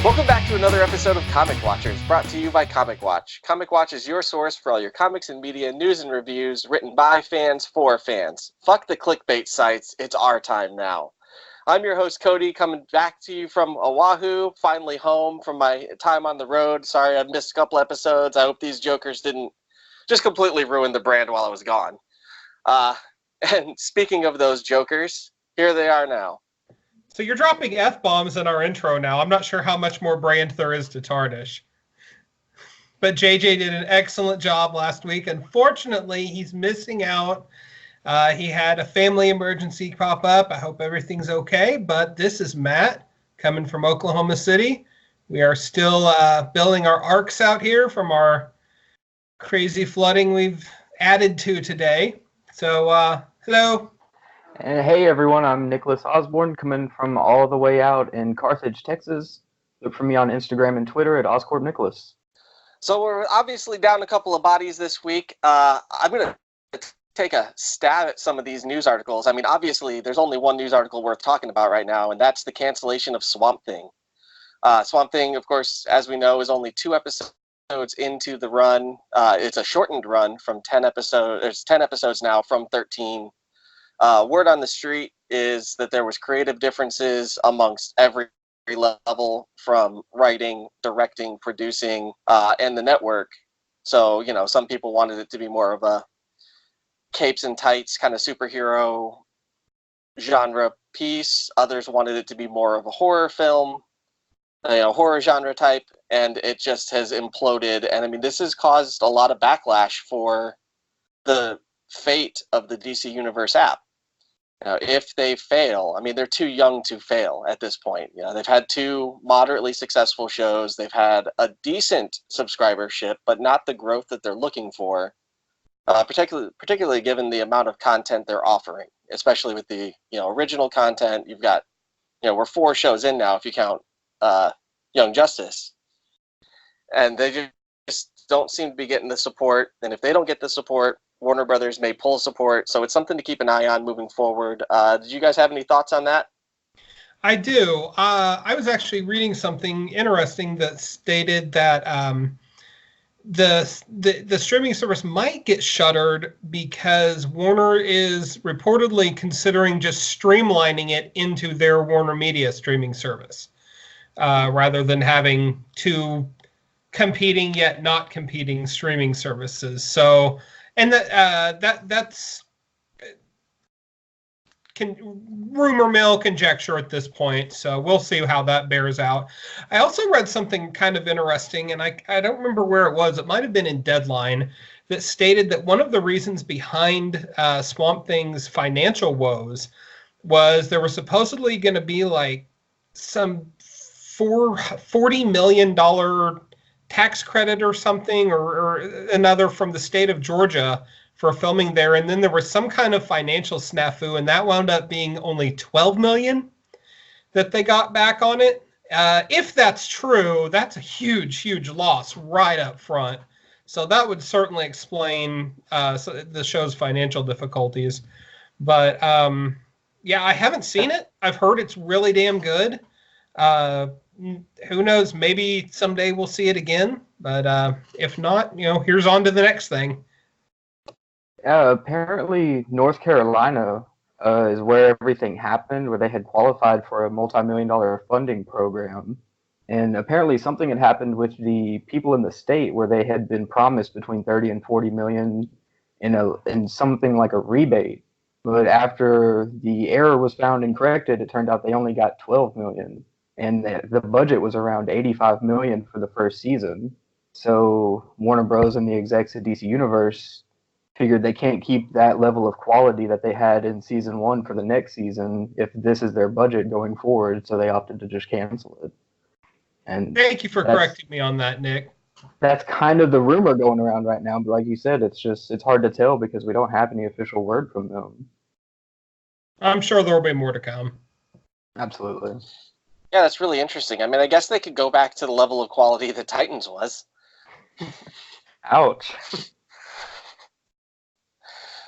Welcome back to another episode of Comic Watchers, brought to you by Comic Watch. Comic Watch is your source for all your comics and media news and reviews written by fans for fans. Fuck the clickbait sites, it's our time now. I'm your host, Cody, coming back to you from Oahu, finally home from my time on the road. Sorry I missed a couple episodes. I hope these jokers didn't just completely ruin the brand while I was gone. And speaking of those jokers, here they are now. So you're dropping F-bombs in our intro now. I'm not sure how much more brand there is to tarnish. But JJ did an excellent job last week. Unfortunately, he's missing out. He had a family emergency pop up. I hope everything's okay. But this is Matt coming from Oklahoma City. We are still building our arcs out here from our crazy flooding we've added to today. So, hello. And hey everyone, I'm Nicholas Osborne, coming from all the way out in Carthage, Texas. Look for me on Instagram and Twitter at OscorpNicholas. So we're obviously down a couple of bodies this week. I'm going to take a stab at some of these news articles. I mean, obviously, there's only one news article worth talking about right now, and that's the cancellation of Swamp Thing. Swamp Thing, of course, as we know, is only 2 episodes into the run. It's a shortened run from 10 episodes. There's 10 episodes now from 13. Word on the street is that there was creative differences amongst every level, from writing, directing, producing, and the network. So, you know, some people wanted it to be more of a capes and tights kind of superhero genre piece. Others wanted it to be more of a horror film, horror genre type, and it just has imploded. And I mean, this has caused a lot of backlash for the fate of the DC Universe app. If they fail, I mean, they're too young to fail at this point. They've had 2 moderately successful shows. They've had a decent subscribership, but not the growth that they're looking for, particularly given the amount of content they're offering, especially with the original content. You've got, we're 4 shows in now if you count Young Justice. And they just don't seem to be getting the support. And if they don't get the support, Warner Brothers may pull support, so it's something to keep an eye on moving forward. Did you guys have any thoughts on that? I do. I was actually reading something interesting that stated that the streaming service might get shuttered because Warner is reportedly considering just streamlining it into their Warner Media streaming service, rather than having 2 competing yet not competing streaming services. So. And that's rumor mill, conjecture at this point. So we'll see how that bears out. I also read something kind of interesting, and I don't remember where it was. It might have been in Deadline, that stated that one of the reasons behind Swamp Thing's financial woes was there was supposedly going to be like some $40 million tax credit or something, or another from the state of Georgia for filming there, and then there was some kind of financial snafu, and that wound up being only $12 million that they got back on it. If that's true, that's a huge loss right up front. So that would certainly explain the show's financial difficulties. But yeah, I haven't seen it. I've heard it's really damn good. Who knows? Maybe someday we'll see it again. But if not, here's on to the next thing. Apparently, North Carolina is where everything happened, where they had qualified for a multi-million-dollar funding program. And apparently something had happened with the people in the state where they had been promised between 30 and 40 million in something like a rebate. But after the error was found and corrected, it turned out they only got 12 million. And the budget was around 85 million for the first season. So Warner Bros. And the execs at DC Universe figured they can't keep that level of quality that they had in season 1 for the next season if this is their budget going forward, so they opted to just cancel it. And thank you for correcting me on that, Nick. That's kind of the rumor going around right now, but like you said, it's hard to tell because we don't have any official word from them. I'm sure there will be more to come. Absolutely. Yeah, that's really interesting. I mean, I guess they could go back to the level of quality that Titans was. Ouch.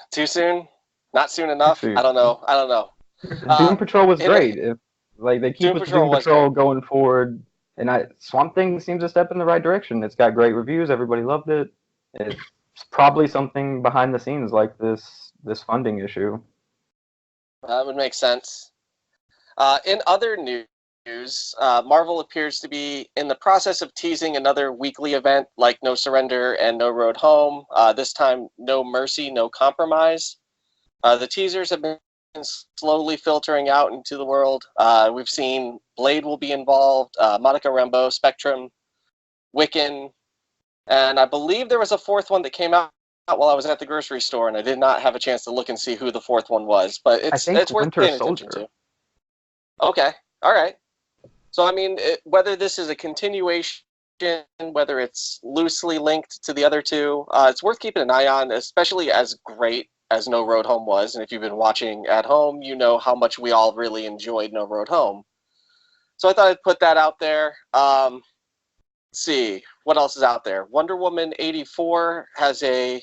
Too soon? Not soon enough? I don't know. Doom Patrol was great. If they keep Doom Patrol going forward, And Swamp Thing seems a step in the right direction. It's got great reviews. Everybody loved it. It's probably something behind the scenes like this funding issue. That would make sense. In other news, Marvel appears to be in the process of teasing another weekly event like No Surrender and No Road Home. This time, No Mercy, No Compromise. The teasers have been slowly filtering out into the world. We've seen Blade will be involved, Monica Rambeau, Spectrum, Wiccan, and I believe there was a fourth one that came out while I was at the grocery store, and I did not have a chance to look and see who the fourth one was. But I think it's worth Winter paying attention Soldier. to. Okay, all right. So I mean, whether this is a continuation, whether it's loosely linked to the other two, it's worth keeping an eye on, especially as great as No Road Home was. And if you've been watching at home, you know how much we all really enjoyed No Road Home. So I thought I'd put that out there. Let's see, what else is out there? Wonder Woman 84 has a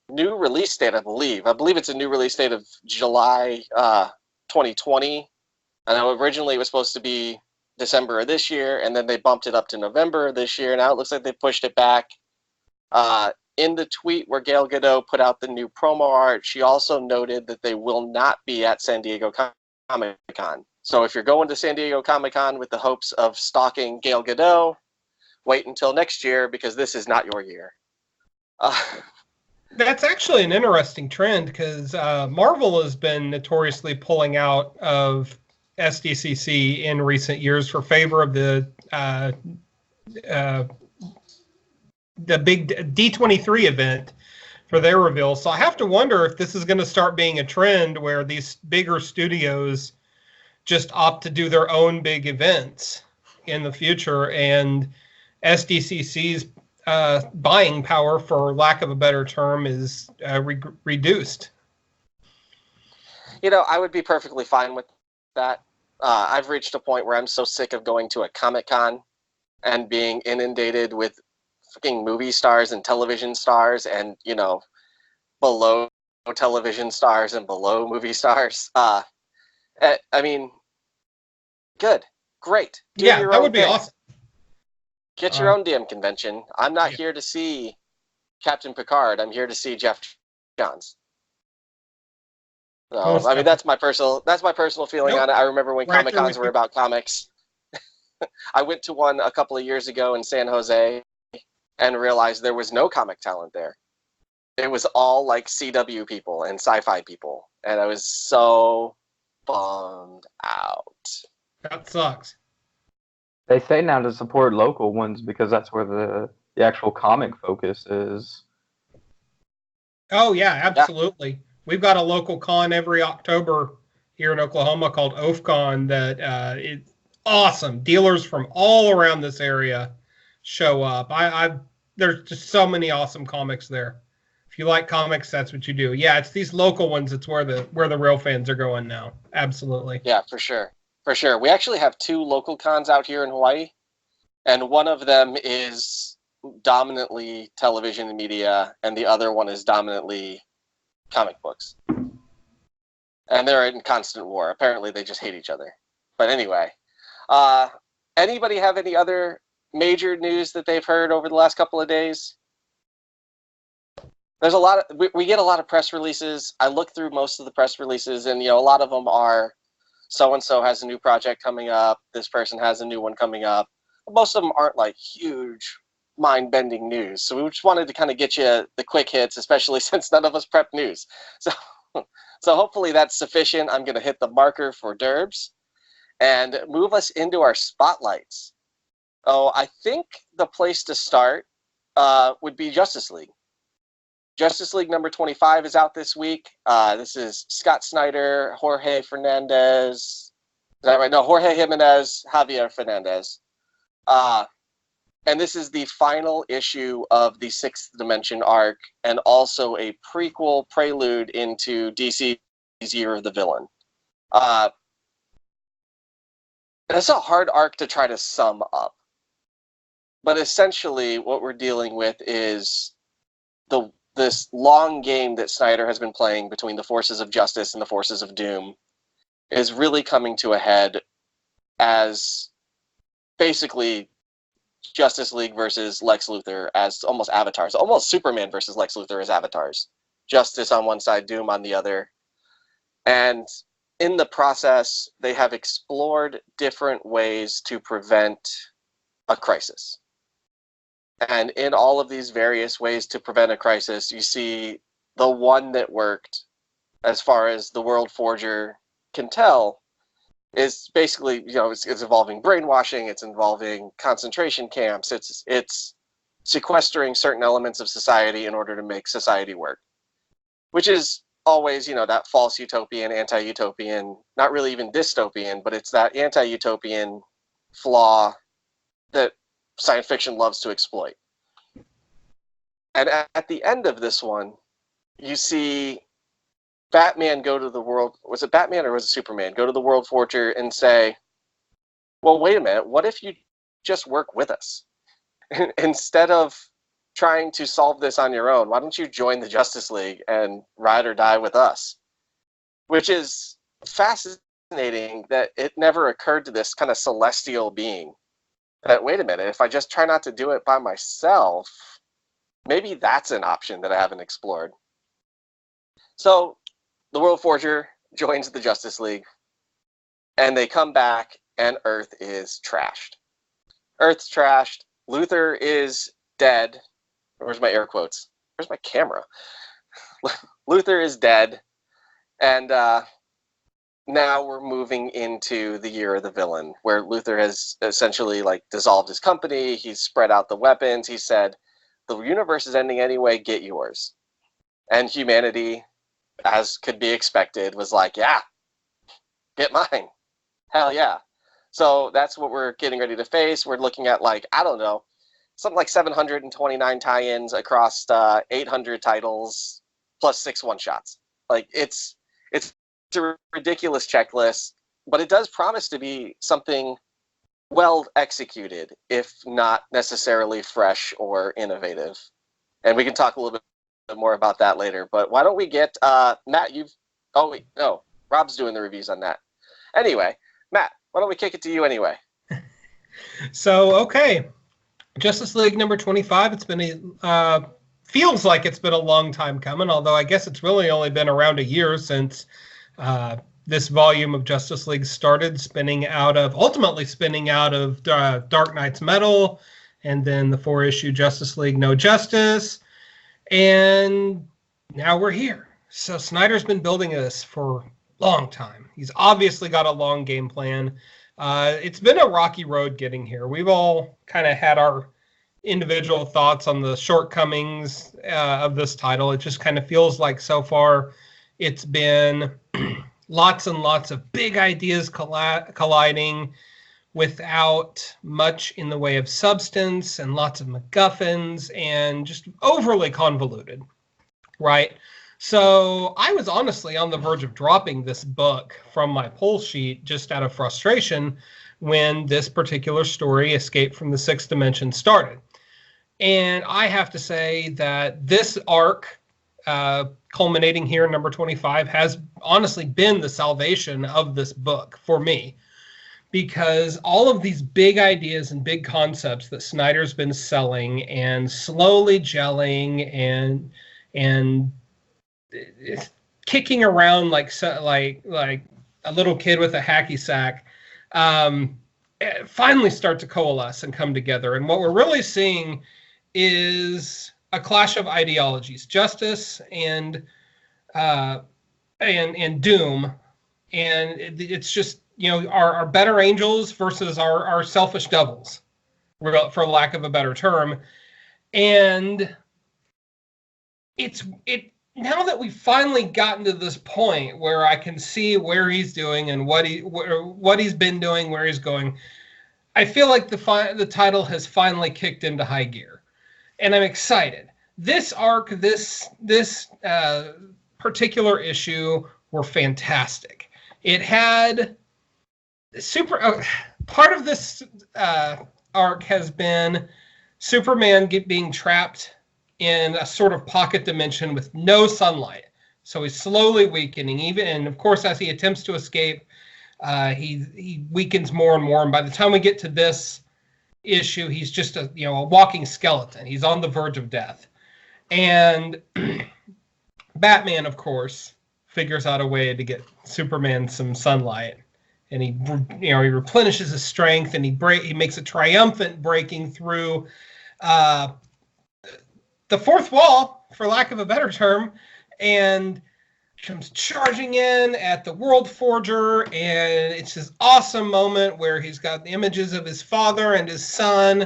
new release date, I believe. I believe it's a new release date of July 2020. I know originally it was supposed to be December of this year, and then they bumped it up to November of this year. Now it looks like they pushed it back. In the tweet where Gal Gadot put out the new promo art, she also noted that they will not be at San Diego Comic-Con. So if you're going to San Diego Comic-Con with the hopes of stalking Gal Gadot, wait until next year because this is not your year. That's actually an interesting trend because Marvel has been notoriously pulling out of SDCC in recent years for favor of the big D23 event for their reveal. So I have to wonder if this is going to start being a trend where these bigger studios just opt to do their own big events in the future, and SDCC's buying power, for lack of a better term, is reduced. You know, I would be perfectly fine with that. I've reached a point where I'm so sick of going to a Comic-Con and being inundated with fucking movie stars and television stars and, you know, below television stars and below movie stars. I mean, good. Great. Do Yeah, your that own would be thing. awesome. Get your own damn convention. I'm not here to see Captain Picard. I'm here to see Jeff Johns. So, I mean, that's my personal feeling on it. I remember when Comic-Cons were about comics. I went to one a couple of years ago in San Jose and realized there was no comic talent there. It was all like CW people and sci-fi people. And I was so bummed out. That sucks. They say now to support local ones because that's where the actual comic focus is. Oh, yeah, absolutely. Yeah. We've got a local con every October here in Oklahoma called OFCon that it's awesome. Dealers from all around this area show up. There's just so many awesome comics there. If you like comics, that's what you do. Yeah, it's these local ones. It's where the real fans are going now. Absolutely. Yeah, for sure. For sure. We actually have 2 local cons out here in Hawaii, and one of them is dominantly television and media, and the other one is dominantly comic books. And they're in constant war. Apparently, they just hate each other. But anyway, anybody have any other major news that they've heard over the last couple of days? There's a lot of we get a lot of press releases. I look through most of the press releases, and a lot of them are so-and-so has a new project coming up. This person has a new one coming up. Most of them aren't like huge, mind-bending news. So we just wanted to kind of get you the quick hits, especially since none of us prep news. So hopefully that's sufficient. I'm going to hit the marker for Derbs and move us into our spotlights. Oh, I think the place to start would be Justice League. Justice League number 25 is out this week. This is Scott Snyder, Jorge Fernandez. Is that right? No, Jorge Jimenez, Javier Fernandez. And this is the final issue of the Sixth Dimension arc, and also a prequel prelude into DC's Year of the Villain. It's a hard arc to try to sum up. But essentially, what we're dealing with is this long game that Snyder has been playing between the forces of justice and the forces of doom is really coming to a head as basically Justice League versus Lex Luthor as almost avatars, almost Superman versus Lex Luthor as avatars. Justice on one side, Doom on the other. And in the process, they have explored different ways to prevent a crisis. And in all of these various ways to prevent a crisis, you see the one that worked, as far as the World Forger can tell, is basically, it's involving brainwashing, it's involving concentration camps, it's sequestering certain elements of society in order to make society work, which is always, that false utopian, anti-utopian, not really even dystopian, but it's that anti-utopian flaw that science fiction loves to exploit. And at the end of this one, you see Batman go to the world, was it Batman or was it Superman, go to the World Forger and say, well, wait a minute, what if you just work with us? Instead of trying to solve this on your own, why don't you join the Justice League and ride or die with us? Which is fascinating that it never occurred to this kind of celestial being that, wait a minute, if I just try not to do it by myself, maybe that's an option that I haven't explored. So the World Forger joins the Justice League, and they come back, and Earth is trashed. Earth's trashed. Luthor is dead. Where's my air quotes? Where's my camera? Luthor is dead, and now we're moving into the year of the villain, where Luthor has essentially dissolved his company. He's spread out the weapons. He said, the universe is ending anyway, get yours. And humanity, as could be expected, was like, yeah, get mine. Hell yeah. So that's what we're getting ready to face. We're looking at, I don't know, something like 729 tie-ins across 800 titles, plus 6 one-shots. It's a ridiculous checklist, but it does promise to be something well executed, if not necessarily fresh or innovative. And we can talk a little bit more about that later. But why don't we get Matt? Rob's doing the reviews on that. Anyway, Matt, why don't we kick it to you anyway? So, okay, Justice League number 25. It's been feels like it's been a long time coming, although I guess it's really only been around a year since this volume of Justice League started, ultimately spinning out of Dark Knight's Metal, and then the 4-issue Justice League No Justice, and now we're here. So Snyder's been building this for a long time. He's obviously got a long game plan. It's been a rocky road getting here. We've all kind of had our individual thoughts on the shortcomings of this title. It just kind of feels like so far it's been lots and lots of big ideas colliding without much in the way of substance, and lots of MacGuffins, and just overly convoluted, right? So I was honestly on the verge of dropping this book from my pull sheet just out of frustration when this particular story, Escape from the Sixth Dimension, started. And I have to say that this arc, culminating here in number 25, has honestly been the salvation of this book for me, because all of these big ideas and big concepts that Snyder's been selling and slowly gelling and kicking around like a little kid with a hacky sack, finally start to coalesce and come together. And what we're really seeing is a clash of ideologies: Justice and Doom, and it's just, our better angels versus our selfish devils, for lack of a better term. And now that we've finally gotten to this point where I can see where he's doing and what he's been doing, where he's going, I feel like the title has finally kicked into high gear, and I'm excited. This arc, this particular issue, were fantastic. It had part of this arc has been Superman being trapped in a sort of pocket dimension with no sunlight. So he's slowly weakening, and of course, as he attempts to escape, he weakens more and more. And by the time we get to this issue, he's just a walking skeleton. He's on the verge of death. And Batman, of course, figures out a way to get Superman some sunlight, and he replenishes his strength, and he makes a triumphant breaking through the fourth wall, for lack of a better term, and comes charging in at the World Forger, and it's this awesome moment where he's got the images of his father and his son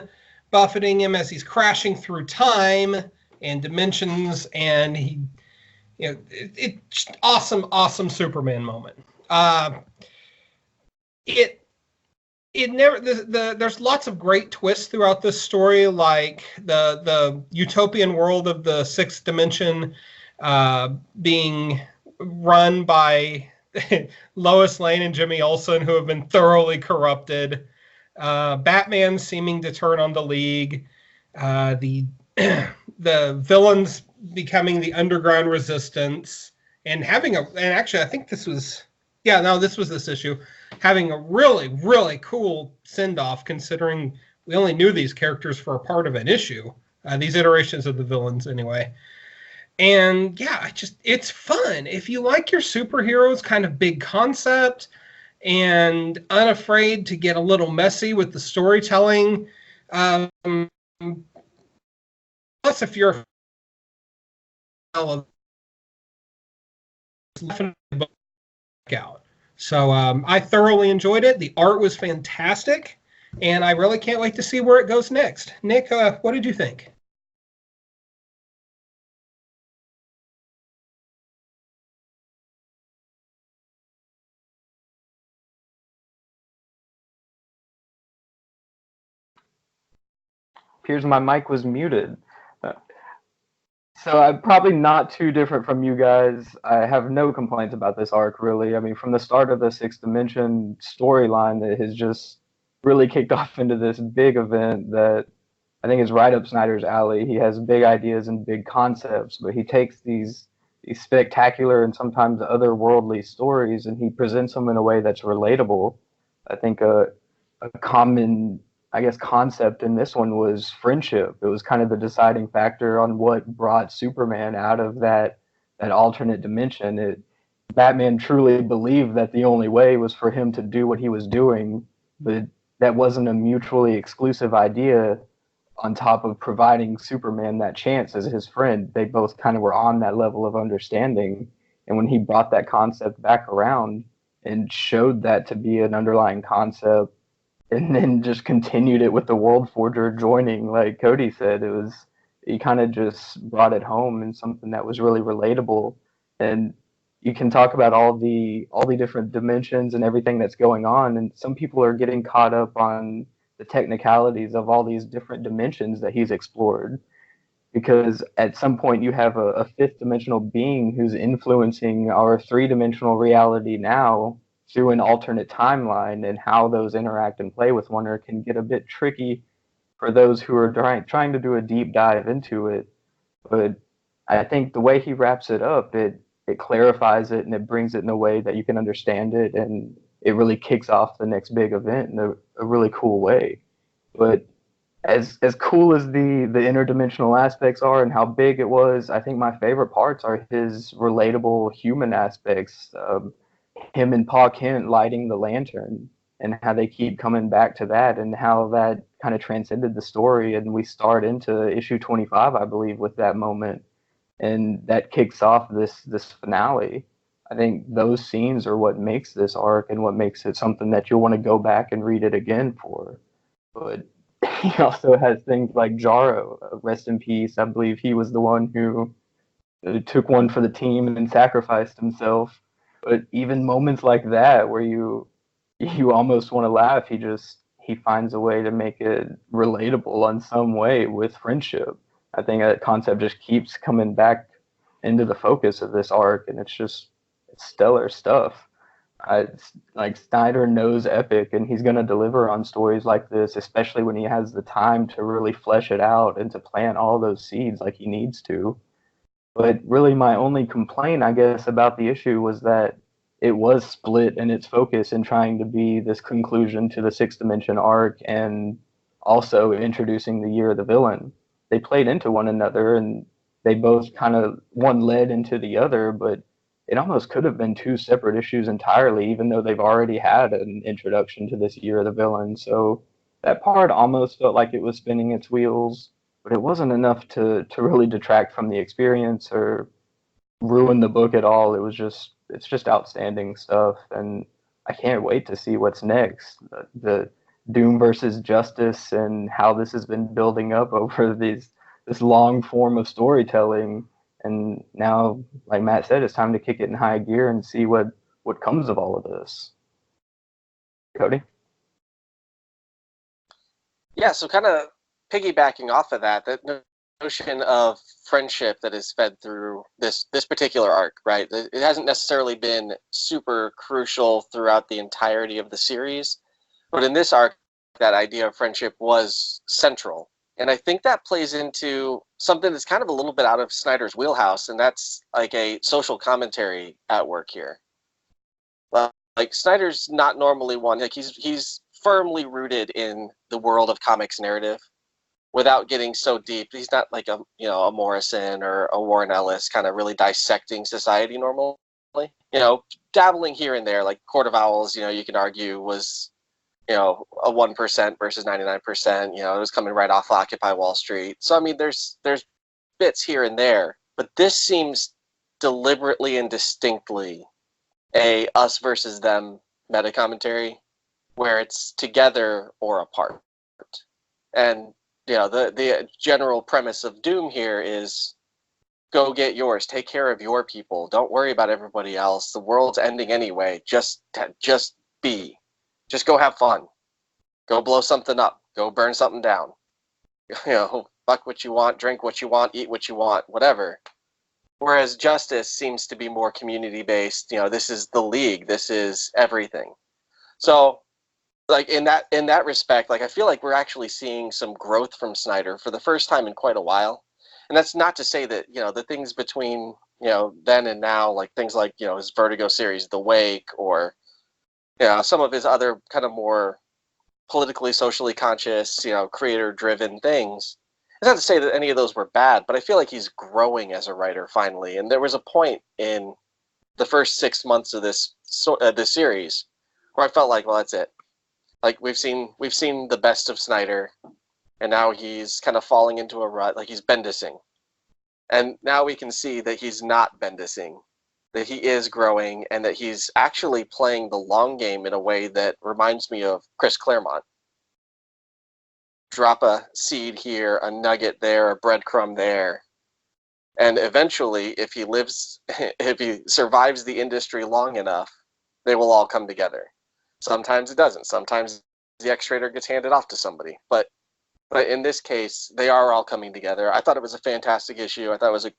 buffeting him as he's crashing through time and dimensions, and it's awesome Superman moment. There's lots of great twists throughout this story, like the utopian world of the sixth dimension being run by Lois Lane and Jimmy Olsen, who have been thoroughly corrupted. Batman seeming to turn on the League. The villains becoming the underground resistance, and actually I think this was this issue, having a really, really cool send-off, considering we only knew these characters for a part of an issue, these iterations of the villains anyway. And yeah, it's fun. If you like your superheroes kind of big concept and unafraid to get a little messy with the storytelling, plus if you're out. So I thoroughly enjoyed it. The art was fantastic, and I really can't wait to see where it goes next. Nick, what did you think? Appears my mic was muted. So I'm probably not too different from you guys. I have no complaints about this arc, really. I mean, from the start of the Sixth Dimension storyline, that has just really kicked off into this big event that I think is right up Snyder's alley. He has big ideas and big concepts, but he takes these spectacular and sometimes otherworldly stories, and he presents them in a way that's relatable. I think a common, I guess, concept in this one was friendship. It was kind of the deciding factor on what brought Superman out of that alternate dimension. Batman truly believed that the only way was for him to do what he was doing, but that wasn't a mutually exclusive idea. On top of providing Superman that chance as his friend, they both kind of were on that level of understanding. And when he brought that concept back around and showed that to be an underlying concept, and then just continued it with the World Forger joining, like Cody said, he kind of just brought it home and something that was really relatable. And you can talk about all the different dimensions and everything that's going on, and some people are getting caught up on the technicalities of all these different dimensions that he's explored, because at some point you have a fifth dimensional being who's influencing our three-dimensional reality now through an alternate timeline, and how those interact and play with one another can get a bit tricky for those who are trying to do a deep dive into it. But I think the way he wraps it up, it clarifies it and it brings it in a way that you can understand it, and it really kicks off the next big event in a really cool way. But as cool as the interdimensional aspects are and how big it was, I think my favorite parts are his relatable human aspects. Him and Pa Kent lighting the lantern, and how they keep coming back to that, and how that kind of transcended the story. And we start into issue 25, I believe, with that moment, and that kicks off this finale. I think those scenes are what makes this arc and what makes it something that you'll want to go back and read it again for. But he also has things like Jaro, rest in peace. I believe he was the one who took one for the team and then sacrificed himself. But even moments like that, where you almost want to laugh, he finds a way to make it relatable in some way with friendship. I think that concept just keeps coming back into the focus of this arc, and it's stellar stuff. Like, Snyder knows Epic, and he's going to deliver on stories like this, especially when he has the time to really flesh it out and to plant all those seeds like he needs to. But really, my only complaint, I guess, about the issue was that it was split in its focus in trying to be this conclusion to the Sixth Dimension arc, and also introducing the Year of the Villain. They played into one another, and they both kind of one led into the other, but it almost could have been two separate issues entirely, even though they've already had an introduction to this Year of the Villain. So that part almost felt like it was spinning its wheels, but it wasn't enough to really detract from the experience or ruin the book at all. It's just outstanding stuff, and I can't wait to see what's next. The Doom versus Justice and how this has been building up over this long form of storytelling, and now, like Matt said, it's time to kick it in high gear and see what comes of all of this. Cody? Yeah, so kind of piggybacking off of that, the notion of friendship that is fed through this particular arc, right? It hasn't necessarily been super crucial throughout the entirety of the series, but in this arc, that idea of friendship was central. And I think that plays into something that's kind of a little bit out of Snyder's wheelhouse, and that's like a social commentary at work here. Like Snyder's not normally one, like he's firmly rooted in the world of comics narrative without getting so deep. He's not like a Morrison or a Warren Ellis kind of really dissecting society normally. Dabbling here and there, like Court of Owls, you can argue was a 1% versus 99%. It was coming right off Occupy Wall Street. So I mean, there's bits here and there, but this seems deliberately and distinctly a us versus them meta commentary, where it's together or apart. And the general premise of Doom here is go get yours, take care of your people, don't worry about everybody else. The world's ending anyway. Just be. Just go have fun. Go blow something up. Go burn something down. Fuck what you want, drink what you want, eat what you want, whatever. Whereas Justice seems to be more community-based. This is the League. This is everything. So, like in that respect, like I feel like we're actually seeing some growth from Snyder for the first time in quite a while. And that's not to say that the things between then and now, like things like his Vertigo series, The Wake, or some of his other kind of more politically, socially conscious, creator-driven things. It's not to say that any of those were bad, but I feel like he's growing as a writer finally. And there was a point in the first 6 months of this series where I felt like, well, that's it. Like we've seen the best of Snyder, and now he's kind of falling into a rut, like he's Bendising. And now we can see that he's not Bendising, that he is growing, and that he's actually playing the long game in a way that reminds me of Chris Claremont. Drop a seed here, a nugget there, a breadcrumb there. And eventually, if he survives the industry long enough, they will all come together. Sometimes it doesn't. Sometimes the X-Trader gets handed off to somebody. But in this case, they are all coming together. I thought it was a fantastic issue. I thought it was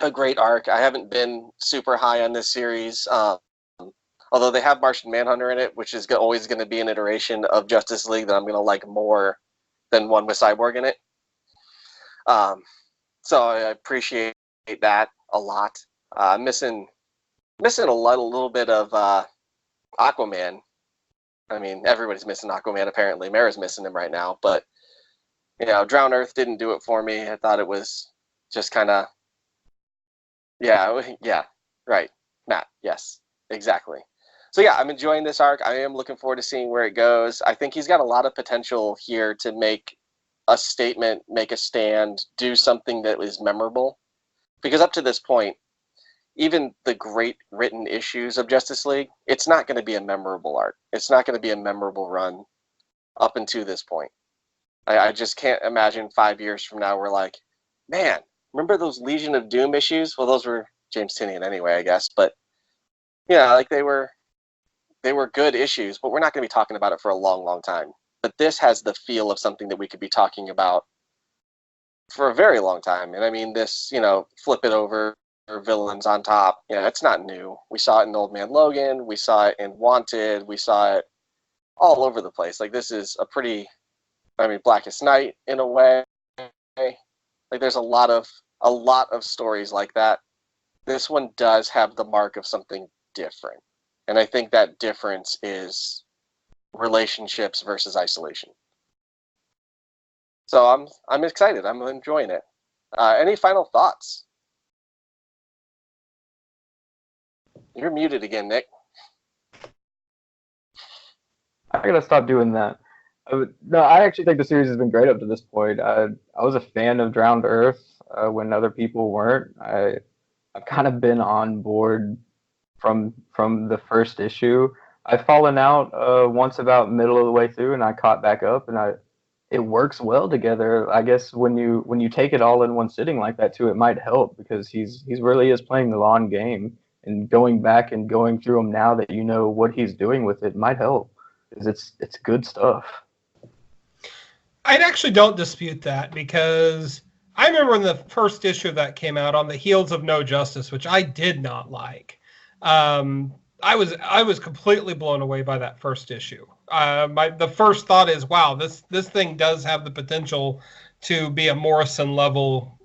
a great arc. I haven't been super high on this series, although they have Martian Manhunter in it, which is always going to be an iteration of Justice League that I'm going to like more than one with Cyborg in it. So I appreciate that a lot. Missing a little bit of Aquaman. I mean, everybody's missing Aquaman apparently. Mara's missing him right now, but Drown Earth didn't do it for me. I thought it was just kind of yeah, right, Matt. Yes, exactly. So yeah, I'm enjoying this arc. I am looking forward to seeing where it goes. I think he's got a lot of potential here to make a statement, make a stand, do something that is memorable. Because up to this point, even the great written issues of Justice League, it's not going to be a memorable arc. It's not going to be a memorable run up until this point. I just can't imagine 5 years from now we're like, man, remember those Legion of Doom issues? Well, those were James Tynion anyway, I guess. But like they were good issues, but we're not going to be talking about it for a long, long time. But this has the feel of something that we could be talking about for a very long time. And I mean, this, flip it over, villains on top, it's not new. We saw it in Old Man Logan. We saw it in Wanted. We saw it all over the place. Like, this is a pretty, Blackest Night in a way. Like, there's a lot of stories like that. This one does have the mark of something different. And I think that difference is relationships versus isolation. So I'm excited. I'm enjoying it. Any final thoughts? You're muted again, Nick. I gotta stop doing that. No, I actually think the series has been great up to this point. I was a fan of Drowned Earth when other people weren't. I've kind of been on board from the first issue. I've fallen out once about middle of the way through, and I caught back up, and it works well together. I guess when you take it all in one sitting like that too, it might help because he's really is playing the long game, and going back and going through them now that you know what he's doing with it might help because it's good stuff. I actually don't dispute that because I remember when the first issue of that came out on the heels of No Justice, which I did not like. I was completely blown away by that first issue. The first thought is, wow, this thing does have the potential to be a Morrison level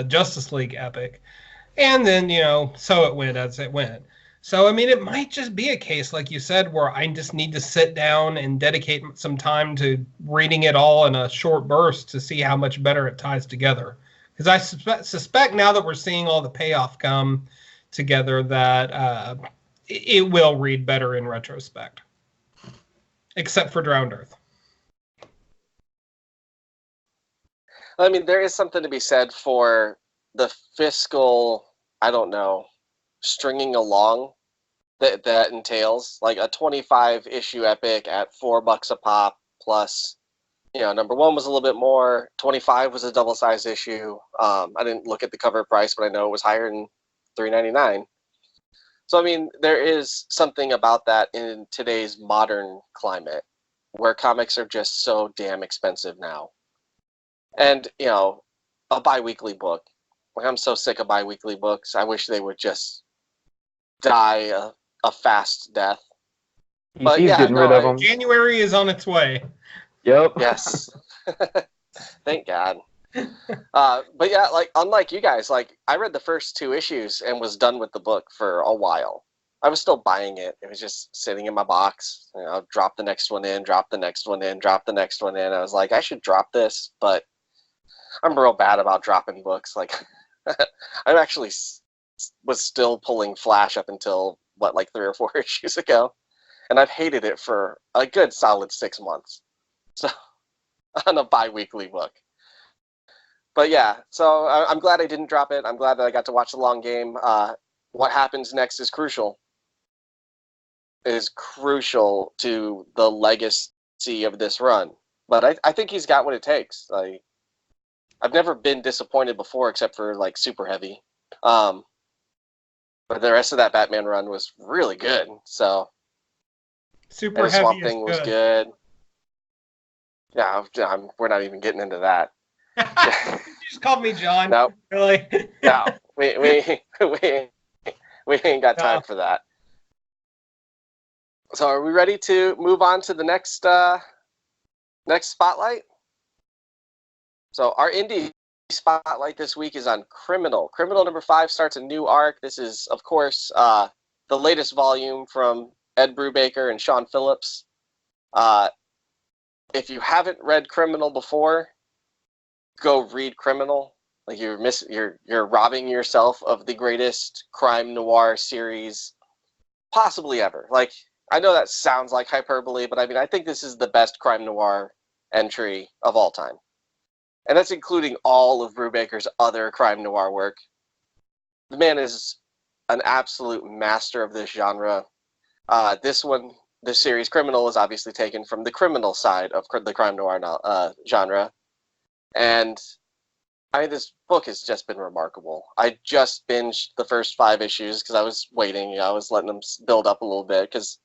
Justice League epic. And then, so it went as it went. So, I mean, it might just be a case, like you said, where I just need to sit down and dedicate some time to reading it all in a short burst to see how much better it ties together. Because I suspect now that we're seeing all the payoff come together that it will read better in retrospect. Except for Drowned Earth. I mean, there is something to be said for the fiscal, I don't know, stringing along that entails. Like a 25 issue epic at $4 a pop plus, number one was a little bit more. 25 was a double size issue. I didn't look at the cover price, but I know it was higher than $3.99. So I mean, there is something about that in today's modern climate where comics are just so damn expensive now. And, a bi-weekly book. Like, I'm so sick of bi-weekly books. I wish they would just die a fast death. But He's yeah, getting rid of them. January is on its way. Yep. Yes. Thank God. But yeah, like unlike you guys, like I read the first 2 issues and was done with the book for a while. I was still buying it. It was just sitting in my box. Drop the next one in, drop the next one in, drop the next one in. I was like, I should drop this, but I'm real bad about dropping books. Like, I actually was still pulling Flash up until like 3 or 4 issues ago, and I've hated it for a good solid 6 months. So, on a bi-weekly book. But yeah, so I'm glad I didn't drop it. I'm glad that I got to watch the long game. What happens next is crucial. It is crucial to the legacy of this run. But I think he's got what it takes. Like, I've never been disappointed before, except for like Super Heavy. But the rest of that Batman run was really good. So Super Swamp Heavy Thing was is good. Yeah, we're not even getting into that. You just called me John. No, Really? no, we ain't got time for that. So, are we ready to move on to the next spotlight? So, our indie spotlight this week is on Criminal. Criminal number 5 starts a new arc. This is, of course, the latest volume from Ed Brubaker and Sean Phillips. If you haven't read Criminal before, go read Criminal. Like, you're robbing yourself of the greatest crime noir series possibly ever. Like, I know that sounds like hyperbole, but I mean, I think this is the best crime noir entry of all time. And that's including all of Brubaker's other crime noir work. The man is an absolute master of this genre. This series, Criminal, is obviously taken from the criminal side of the crime noir genre. And I mean, this book has just been remarkable. I just binged the first 5 issues because I was waiting. I was letting them build up a little bit because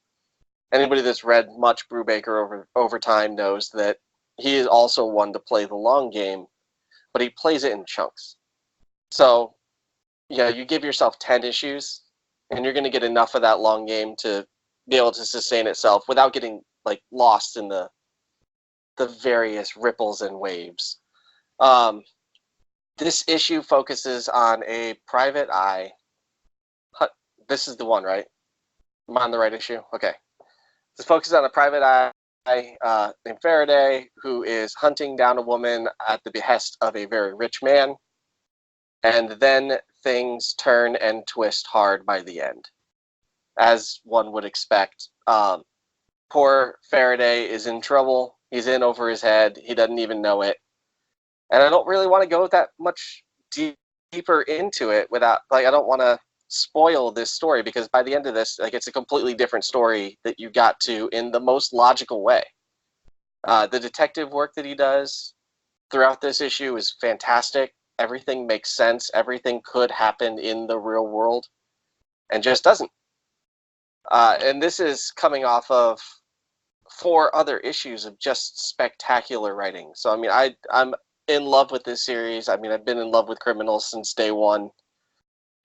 anybody that's read much Brubaker over time knows that he is also one to play the long game, but he plays it in chunks. So, you give yourself 10 issues, and you're going to get enough of that long game to be able to sustain itself without getting like lost in the various ripples and waves. This issue focuses on a private eye. This is the one, right? Am I on the right issue? Okay. This focuses on a private eye named Faraday who is hunting down a woman at the behest of a very rich man, and then things turn and twist hard by the end, as one would expect. Poor Faraday is in trouble. He's in over his head. He doesn't even know it. And I don't really want to go that much deeper into it without, like, I don't want to spoil this story, because by the end of this, like, it's a completely different story that you got to in the most logical way. The detective work that he does throughout this issue is fantastic. Everything makes sense. Everything could happen in the real world and just doesn't. And this is coming off of 4 other issues of just spectacular writing. So, I mean, I'm in love with this series. I mean, I've been in love with Criminals since day one.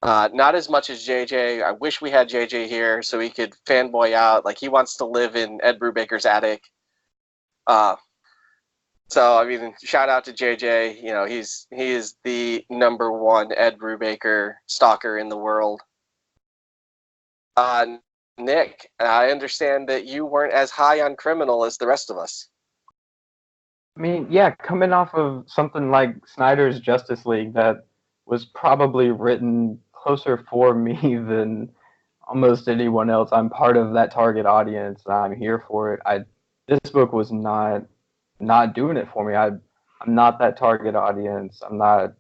Not as much as JJ. I wish we had JJ here so he could fanboy out. Like, he wants to live in Ed Brubaker's attic. So, I mean, shout out to JJ. You know, he is the #1 Ed Brubaker stalker in the world. Nick, I understand that you weren't as high on Criminal as the rest of us. I mean, yeah, coming off of something like Snyder's Justice League that was probably written closer for me than almost anyone else. I'm part of that target audience. I'm here for it. This book was not doing it for me. I'm not that target audience. I'm not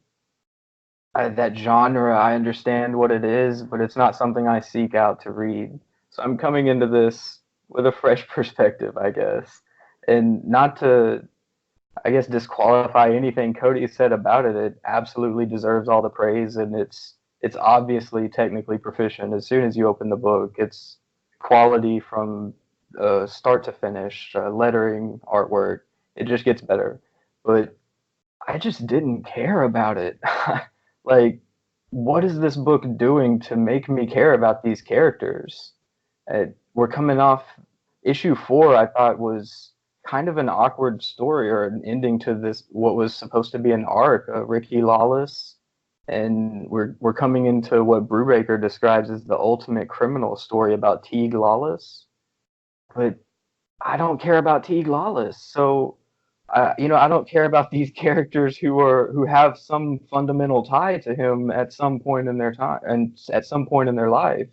that genre. I understand what it is, but it's not something I seek out to read. So I'm coming into this with a fresh perspective, I guess, and not to, I guess, disqualify anything Cody said about it. It absolutely deserves all the praise, and it's obviously technically proficient. As soon as you open the book, it's quality from start to finish, lettering, artwork. It just gets better. But I just didn't care about it. Like, what is this book doing to make me care about these characters? We're coming off issue 4. I thought was kind of an awkward story, or an ending to this, what was supposed to be an arc, Ricky Lawless, and we're coming into what Brubaker describes as the ultimate criminal story about Teague Lawless. But I don't care about Teague Lawless, so I don't care about these characters who have some fundamental tie to him at some point in their time and at some point in their life.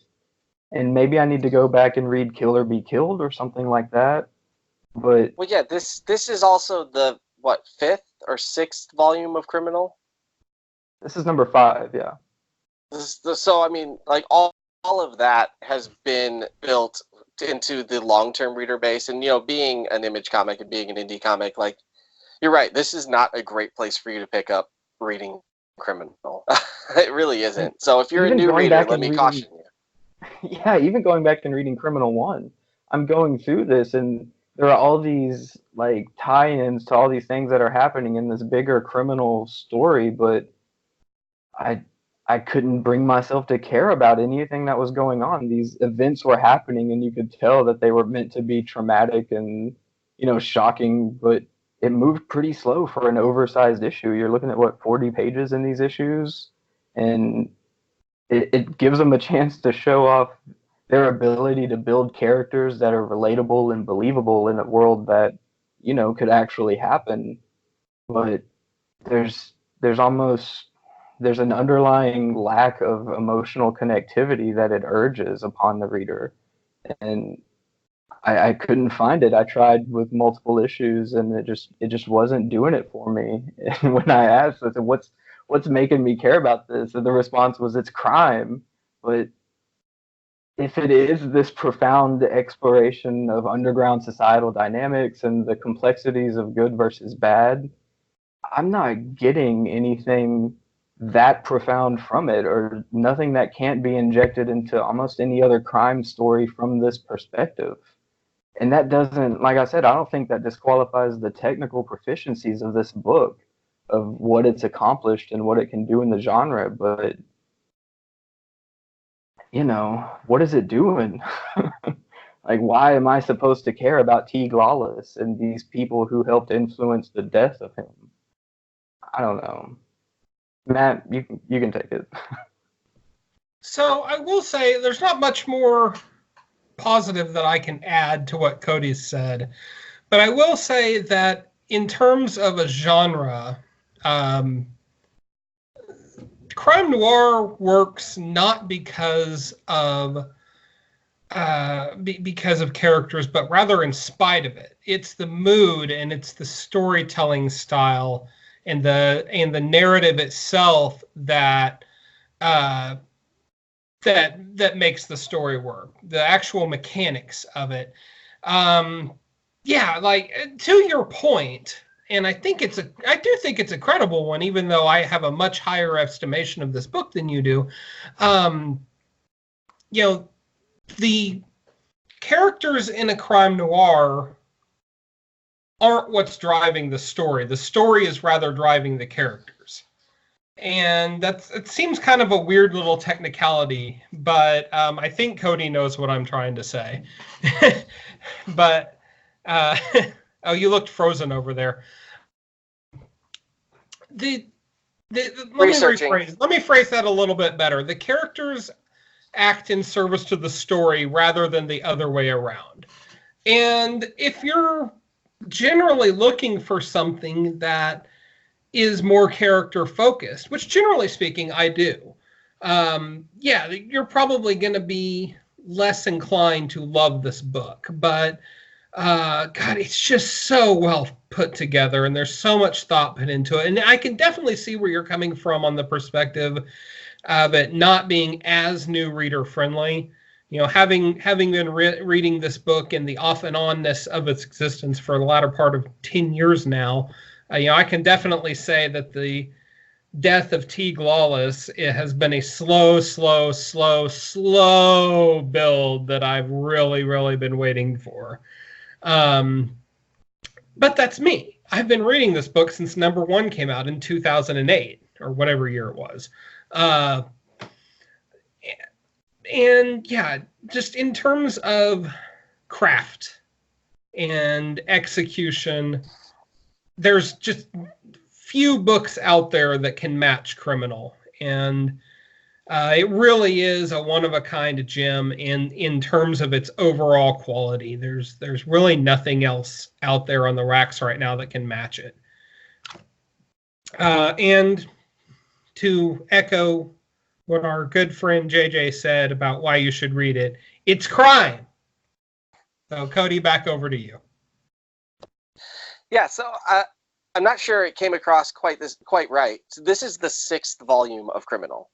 And maybe I need to go back and read Kill or Be Killed or something like that. But well, yeah, this is also the 5th or 6th volume of Criminal. This is number 5, yeah. So I mean, like, all of that has been built into the long-term reader base, and being an Image comic and being an indie comic, like, you're right, this is not a great place for you to pick up reading Criminal. It really isn't. So if you're a new reader, let me caution you. Yeah, even going back and reading Criminal 1, I'm going through this, and there are all these, like, tie-ins to all these things that are happening in this bigger criminal story, but I couldn't bring myself to care about anything that was going on. These events were happening, and you could tell that they were meant to be traumatic and, shocking, but it moved pretty slow for an oversized issue. You're looking at, 40 pages in these issues? And it gives them a chance to show off their ability to build characters that are relatable and believable in a world that, could actually happen. But there's an underlying lack of emotional connectivity that it urges upon the reader. And I couldn't find it. I tried with multiple issues, and it just wasn't doing it for me. And when I asked, I said, what's making me care about this? And the response was, it's crime. But if it is this profound exploration of underground societal dynamics and the complexities of good versus bad, I'm not getting anything that profound from it, or nothing that can't be injected into almost any other crime story from this perspective. And that doesn't, like I said, I don't think that disqualifies the technical proficiencies of this book, of what it's accomplished and what it can do in the genre, but what is it doing? Like, why am I supposed to care about Teague Lawless and these people who helped influence the death of him? I don't know. Matt, you can take it. So I will say there's not much more positive that I can add to what Cody said, But I will say that in terms of a genre, crime noir works not because of characters, but rather in spite of it. It's the mood and it's the storytelling style and the narrative itself that uh, that makes the story work. The actual mechanics of it. Yeah, like to your point, and I do think it's a credible one, even though I have a much higher estimation of this book than you do. You know, the characters in a crime noir aren't what's driving the story. The story is rather driving the characters. And it seems kind of a weird little technicality, but I think Cody knows what I'm trying to say. But oh, you looked frozen over there. Let me phrase that a little bit better. The characters act in service to the story rather than the other way around. And if you're generally looking for something that is more character focused, which generally speaking I do, yeah, you're probably going to be less inclined to love this book. But God, it's just so well put together, and there's so much thought put into it. And I can definitely see where you're coming from on the perspective of it not being as new reader friendly. You know, having been reading this book and the off and onness of its existence for the latter part of 10 years now, you know, I can definitely say that the death of Teague Lawless, it has been a slow build that I've really been waiting for. But that's me. I've been reading this book since #1 came out in 2008 or whatever year it was. And yeah, just in terms of craft and execution, there's just few books out there that can match Criminal. And it really is a one-of-a-kind gem in terms of its overall quality. There's really nothing else out there on the racks right now that can match it. And to echo what our good friend JJ said about why you should read it, it's crime. So Cody, back over to you. Yeah, so I'm not sure it came across quite right. So this is the 6th volume of Criminal.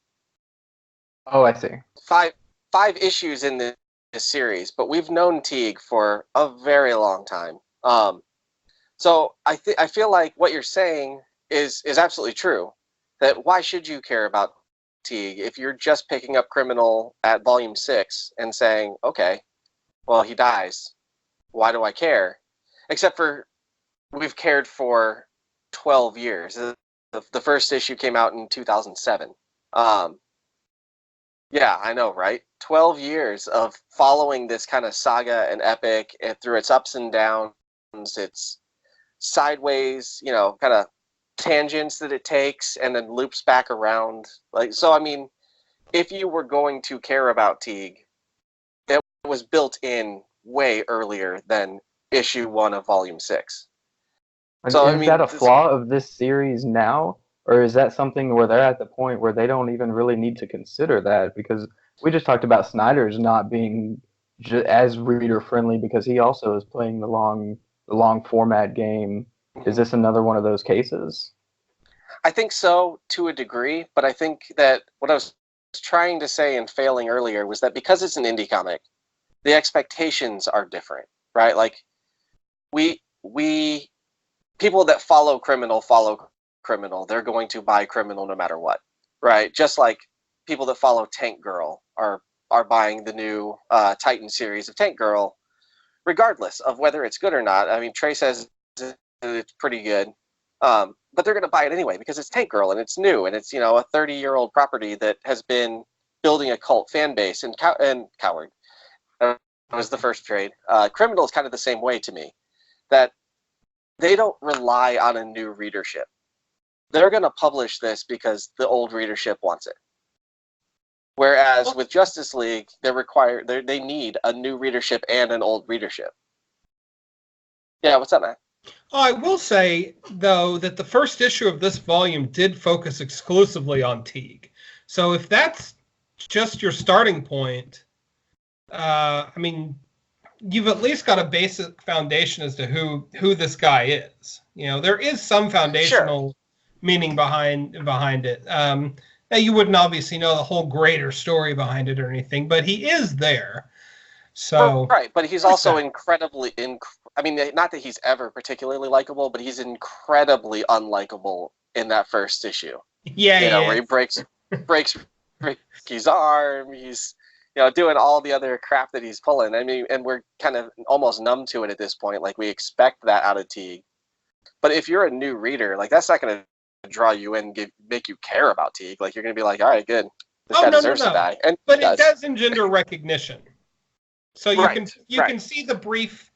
Oh, I see. Five issues in this series, but we've known Teague for a very long time. So I feel like what you're saying is absolutely true. That why should you care about Teague if you're just picking up Criminal at volume 6 and saying, okay, well, he dies. Why do I care? Except for we've cared for 12 years. The first issue came out in 2007. Yeah, I know, right? 12 years of following this kind of saga and epic and through its ups and downs, its sideways, you know, kind of tangents that it takes and then loops back around. Like, so, I mean, if you were going to care about Teague, it was built in way earlier than issue 1 of volume 6. So, is that a flaw of this series now? Or is that something where they're at the point where they don't even really need to consider that? Because we just talked about Snyder's not being as reader friendly because he also is playing the long format game. Is this another one of those cases? I think so to a degree, but I think that what I was trying to say and failing earlier was that because it's an indie comic, the expectations are different, right? Like we people that follow Criminal. They're going to buy Criminal no matter what, right? Just like people that follow Tank Girl are buying the new Titan series of Tank Girl, regardless of whether it's good or not. I mean, Trey says it's pretty good, but they're going to buy it anyway because it's Tank Girl and it's new and it's, you know, a 30-year-old property that has been building a cult fan base. And Coward, that was the first trade. Criminal is kind of the same way to me, that they don't rely on a new readership. They're going to publish this because the old readership wants it. Whereas with Justice League, they need a new readership and an old readership. Yeah, what's up, man? I will say, though, that the first issue of this volume did focus exclusively on Teague. So if that's just your starting point, I mean, you've at least got a basic foundation as to who this guy is. You know, there is some Sure. foundational meaning behind it. Now you wouldn't obviously know the whole greater story behind it or anything, but he is there. So Right, but he's also incredibly I mean, not that he's ever particularly likable, but he's incredibly unlikable in that first issue. yeah, Where he breaks Ricky's arm. He's doing all the other crap that he's pulling. I mean, and we're kind of almost numb to it at this point. Like we expect that out of Teague. But if you're a new reader, like that's not going to draw you in, make you care about Teague. Like you're going to be like, all right, good, this guy deserves to die, and but it does engender recognition. So you can see the brief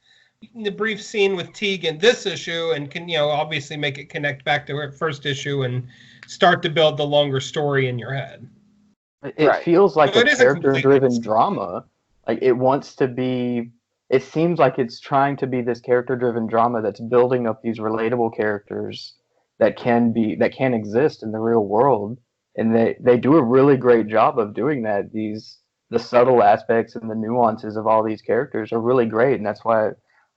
scene with Teague in this issue, and can obviously make it connect back to her first issue and start to build the longer story in your head. It feels like a character-driven drama. Like it wants to be. It seems like it's trying to be this character-driven drama that's building up these relatable characters that can exist in the real world, and they do a really great job of doing that. The subtle aspects and the nuances of all these characters are really great, and that's why,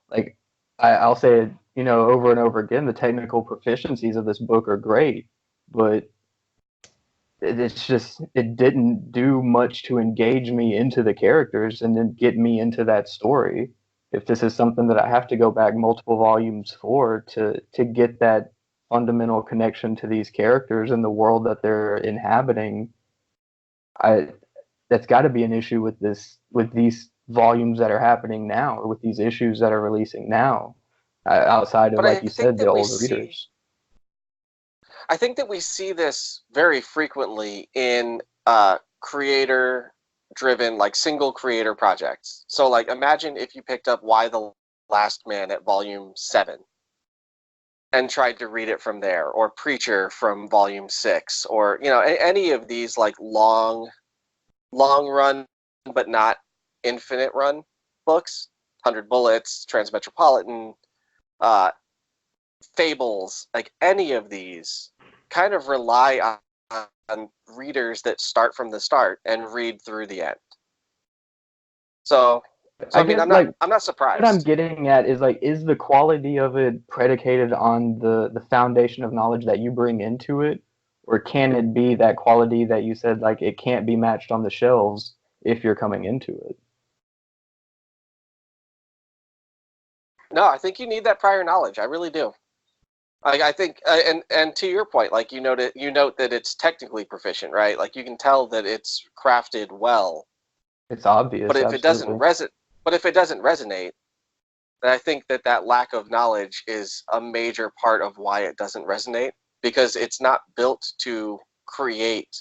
like, I'll say it, over and over again, the technical proficiencies of this book are great, but it's just it didn't do much to engage me into the characters and then get me into that story. If this is something that I have to go back multiple volumes for to get that fundamental connection to these characters and the world that they're inhabiting, that's got to be an issue with these volumes that are happening now, or with these issues that are releasing now, outside of, like you said, the old readers. I think that we see this very frequently in creator-driven, like single creator projects. So, like, imagine if you picked up Y the Last Man at volume 7 and tried to read it from there, or Preacher from volume 6, or any of these like long run but not infinite run books. 100 Bullets, Transmetropolitan, Fables, like any of these kind of rely on readers that start from the start and read through the end. So I mean, I'm not surprised. What I'm getting at is, like, is the quality of it predicated on the foundation of knowledge that you bring into it, or can it be that quality that you said, like, it can't be matched on the shelves if you're coming into it? No, I think you need that prior knowledge. I really do. I think, and to your point, like you note that it's technically proficient, right? Like you can tell that it's crafted well. It's obvious. But if it doesn't resonate, then I think that lack of knowledge is a major part of why it doesn't resonate, because it's not built to create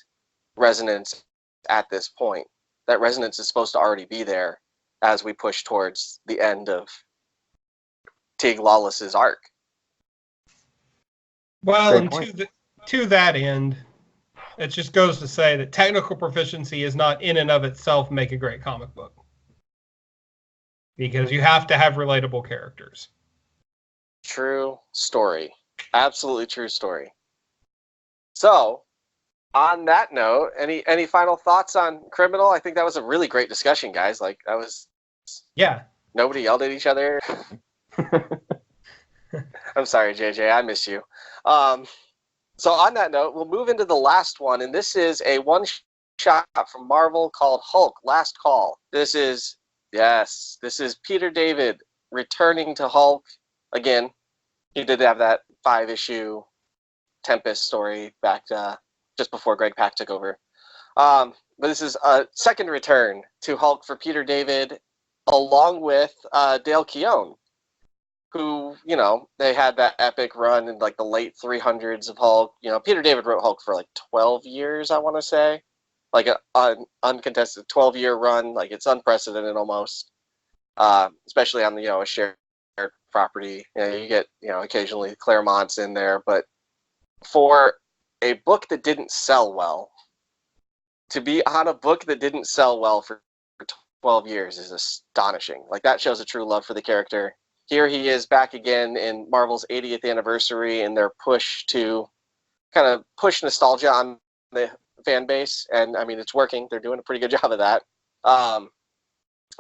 resonance at this point. That resonance is supposed to already be there as we push towards the end of Teague Lawless's arc. Well, and to that end, it just goes to say that technical proficiency is not in and of itself make a great comic book, because you have to have relatable characters. True story. Absolutely true story. So, on that note, any final thoughts on Criminal? I think that was a really great discussion, guys. Like that was. Yeah. Nobody yelled at each other. I'm sorry, JJ. I miss you. So on that note, we'll move into the last one, and this is a one-shot from Marvel called Hulk: Last Call. This is Peter David returning to Hulk again. He did have that 5-issue Tempest story back just before Greg Pak took over. But this is a second return to Hulk for Peter David, along with Dale Keown, who, they had that epic run in like the late 300s of Hulk. Peter David wrote Hulk for like 12 years, I want to say. Like an uncontested 12-year run. Like it's unprecedented almost, especially on a shared property. You get, occasionally Claremont's in there, but for a book that didn't sell well, to be on a book that didn't sell well for 12 years is astonishing. Like that shows a true love for the character. here he is back again in Marvel's 80th anniversary and their push to kind of push nostalgia on the fan base. And I mean, it's working. They're doing a pretty good job of that.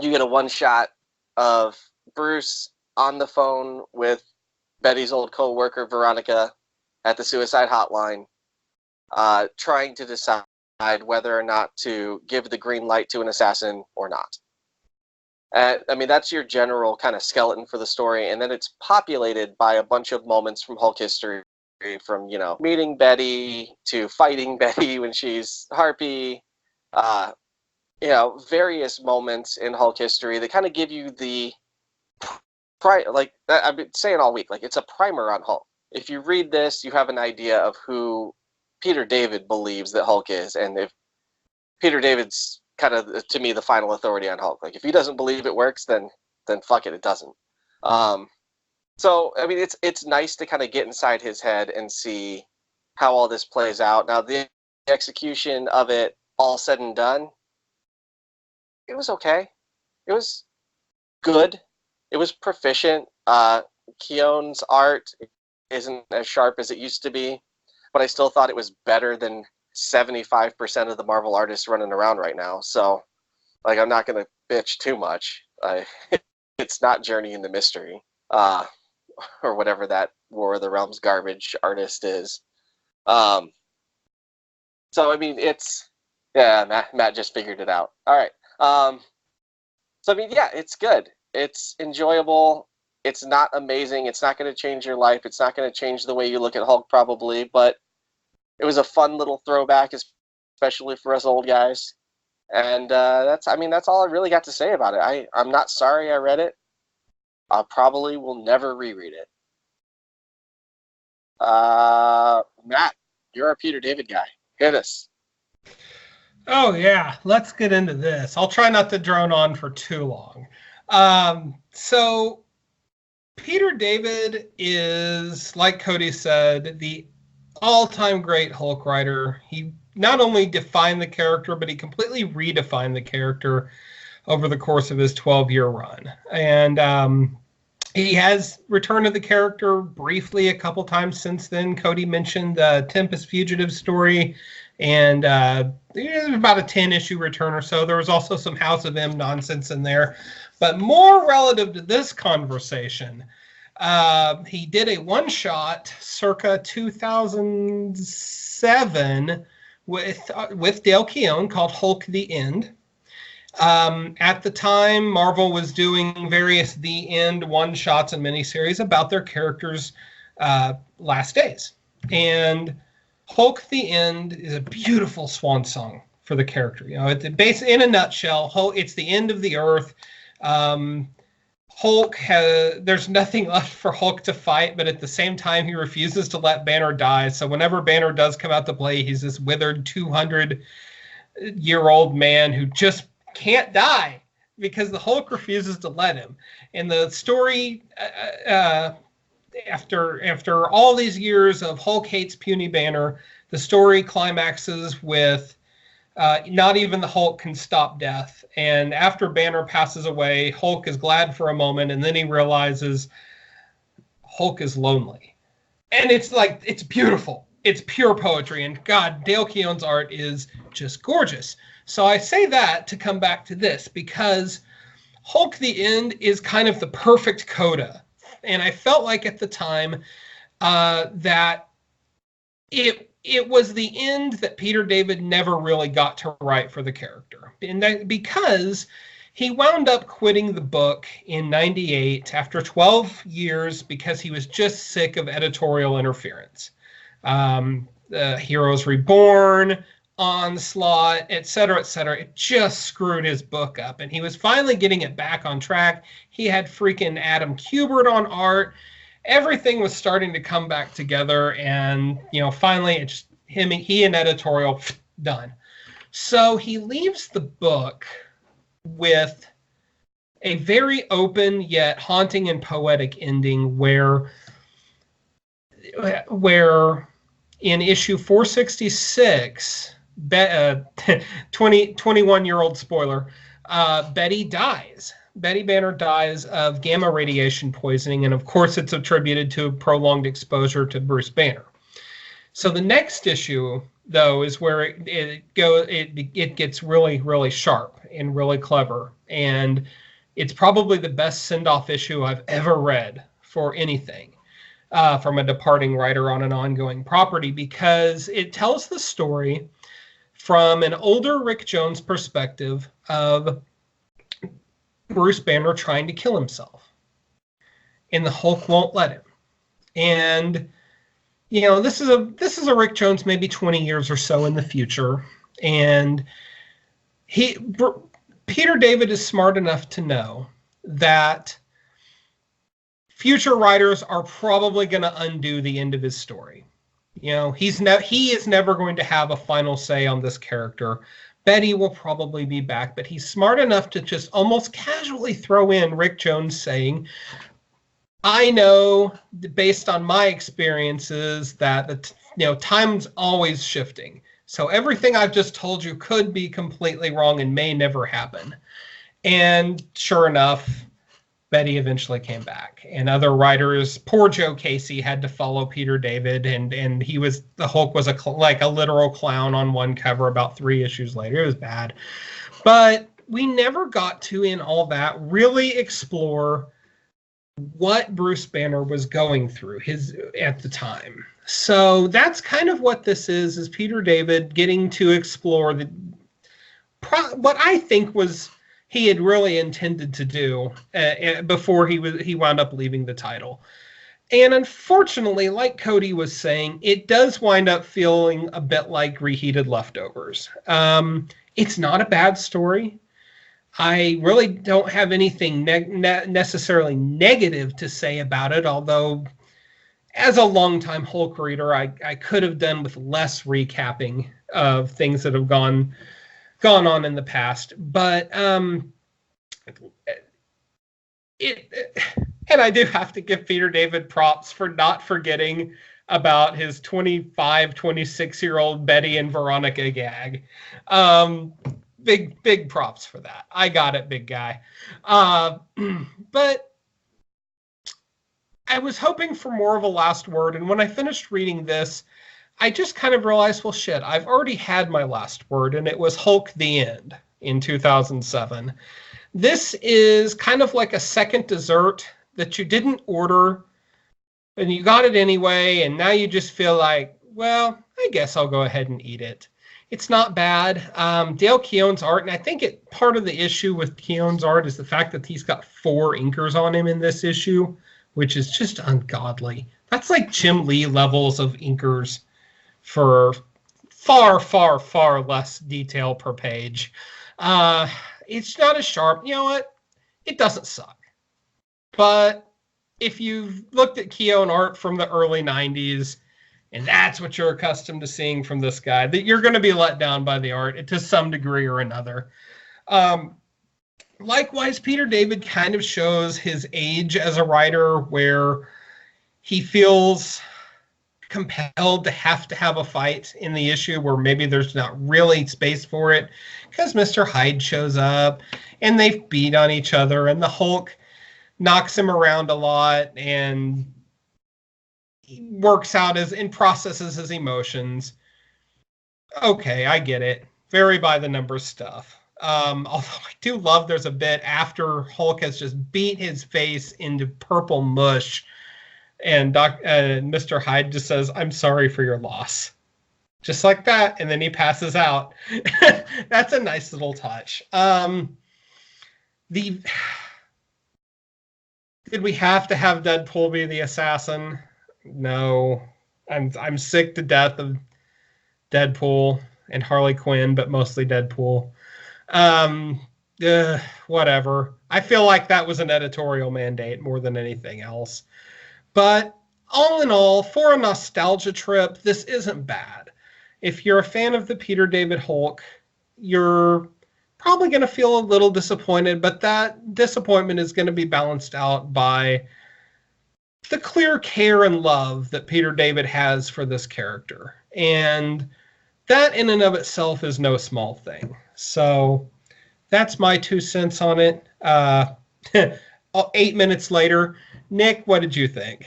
You get a one shot of Bruce on the phone with Betty's old co-worker, Veronica, at the suicide hotline, trying to decide whether or not to give the green light to an assassin or not. I mean, that's your general kind of skeleton for the story, and then it's populated by a bunch of moments from Hulk history, from, meeting Betty to fighting Betty when she's Harpy, various moments in Hulk history that kind of give you the, like I've been saying all week, like it's a primer on Hulk. If you read this, you have an idea of who Peter David believes that Hulk is, and if Peter David's kind of, to me, the final authority on Hulk. Like, if he doesn't believe it works, then fuck it, it doesn't. So I mean, it's nice to kind of get inside his head and see how all this plays out. Now, the execution of it, all said and done, it was okay. It was good. It was proficient. Keown's art isn't as sharp as it used to be, but I still thought it was better than 75% of the Marvel artists running around right now. So, like, I'm not going to bitch too much. It's not Journey into Mystery, or whatever that War of the Realms garbage artist is. So, I mean, Matt just figured it out. All right. So, I mean, yeah, it's good. It's enjoyable. It's not amazing. It's not going to change your life. It's not going to change the way you look at Hulk, probably, but it was a fun little throwback, especially for us old guys. And that's all I really got to say about it. I'm not sorry I read it. I probably will never reread it. Matt, you're our Peter David guy. Hit us. Oh, yeah. Let's get into this. I'll try not to drone on for too long. So Peter David is, like Cody said, the all-time great Hulk writer. He not only defined the character, but he completely redefined the character over the course of his 12-year run. And he has returned to the character briefly a couple times since then. Cody mentioned the Tempest Fugitive story, and there's about a 10-issue return or so. There was also some House of M nonsense in there. But more relative to this conversation, he did a one-shot circa 2007 with Dale Keown called Hulk the End. At the time, Marvel was doing various The End one-shots and miniseries about their characters' last days. And Hulk the End is a beautiful swan song for the character. In a nutshell, it's the end of the earth. There's nothing left for Hulk to fight, but at the same time, he refuses to let Banner die. So whenever Banner does come out to play, he's this withered 200-year-old man who just can't die because the Hulk refuses to let him. And the story, after all these years of Hulk hates puny Banner, the story climaxes with not even the Hulk can stop death. And after Banner passes away, Hulk is glad for a moment, and then he realizes Hulk is lonely. And it's beautiful. It's pure poetry. And God, Dale Keown's art is just gorgeous. So I say that to come back to this, because Hulk the End is kind of the perfect coda. And I felt like at the time that it was the end that Peter David never really got to write for the character. And that because he wound up quitting the book in 98 after 12 years because he was just sick of editorial interference. Heroes Reborn, Onslaught, etc., it just screwed his book up. And he was finally getting it back on track. He had freaking Adam Kubert on art. Everything was starting to come back together, and finally it's he and editorial done. So he leaves the book with a very open yet haunting and poetic ending where in issue 466, 21-year-old spoiler, Betty dies. Betty Banner dies of gamma radiation poisoning, and of course it's attributed to prolonged exposure to Bruce Banner. So the next issue, though, is where it gets really, really sharp and really clever, and it's probably the best send-off issue I've ever read for anything from a departing writer on an ongoing property, because it tells the story from an older Rick Jones perspective of Bruce Banner trying to kill himself, and the Hulk won't let him. And this is a Rick Jones maybe 20 years or so in the future, and Peter David is smart enough to know that future writers are probably going to undo the end of his story. He is never going to have a final say on this character. Betty will probably be back, but he's smart enough to just almost casually throw in Rick Jones saying, I know, based on my experiences, that time's always shifting. So everything I've just told you could be completely wrong and may never happen. And sure enough, Betty eventually came back. And other writers, poor Joe Casey, had to follow Peter David, and the Hulk was like a literal clown on one cover about 3 issues later. It was bad. But we never got to, in all that, really explore what Bruce Banner was going through at the time. So that's kind of what this is Peter David getting to explore what I think was he had really intended to do before he wound up leaving the title. And unfortunately, like Cody was saying, it does wind up feeling a bit like Reheated Leftovers. It's not a bad story. I really don't have anything necessarily negative to say about it, although as a longtime Hulk reader, I could have done with less recapping of things that have gone on in the past. But and I do have to give Peter David props for not forgetting about his 25, 26-year-old Betty and Veronica gag. Big props for that. I got it, big guy. But I was hoping for more of a last word, and when I finished reading this, I just kind of realized, well, shit, I've already had my last word, and it was Hulk the End in 2007. This is kind of like a second dessert that you didn't order, and you got it anyway, and now you just feel like, well, I guess I'll go ahead and eat it. It's not bad. Dale Keown's art, and I think part of the issue with Keown's art is the fact that he's got 4 inkers on him in this issue, which is just ungodly. That's like Jim Lee levels of inkers for far, far, far less detail per page. It's not as sharp. You know what? It doesn't suck. But if you've looked at Keown art from the early 90s, and that's what you're accustomed to seeing from this guy, that you're going to be let down by the art to some degree or another. Likewise, Peter David kind of shows his age as a writer, where he feels compelled to have a fight in the issue where maybe there's not really space for it, because Mr. Hyde shows up and they beat on each other, and the Hulk knocks him around a lot and works out and processes his emotions. Okay, I get it. Very by the numbers stuff. Although I do love there's a bit after Hulk has just beat his face into purple mush, and Mr. Hyde just says, "I'm sorry for your loss." Just like that, and then he passes out. That's a nice little touch. Did we have to have Deadpool be the assassin? No. I'm sick to death of Deadpool and Harley Quinn, but mostly Deadpool. Whatever. I feel like that was an editorial mandate more than anything else. But all in all, for a nostalgia trip, this isn't bad. If you're a fan of the Peter David Hulk, you're probably going to feel a little disappointed, but that disappointment is going to be balanced out by the clear care and love that Peter David has for this character. And that in and of itself is no small thing. So that's my 2 cents on it. 8 minutes later. Nick, what did you think?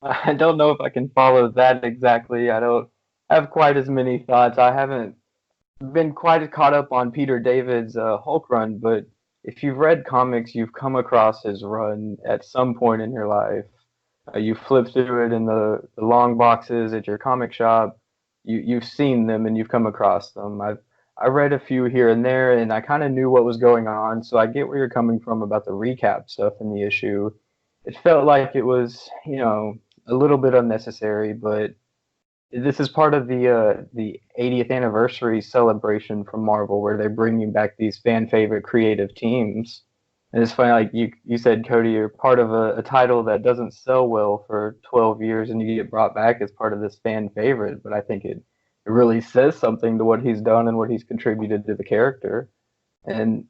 I don't know if I can follow that exactly. I don't have quite as many thoughts. I haven't been quite caught up on Peter David's Hulk run, but if you've read comics, you've come across his run at some point in your life. You flip through it in the long boxes at your comic shop. You've seen them and you've come across them. I read a few here and there, and I kind of knew what was going on, so I get where you're coming from about the recap stuff in the issue. It felt like it was, a little bit unnecessary, but this is part of the 80th anniversary celebration from Marvel, where they're bringing back these fan favorite creative teams. And it's funny, like you said, Cody, you're part of a title that doesn't sell well for 12 years, and you get brought back as part of this fan favorite. But I think it really says something to what he's done and what he's contributed to the character. And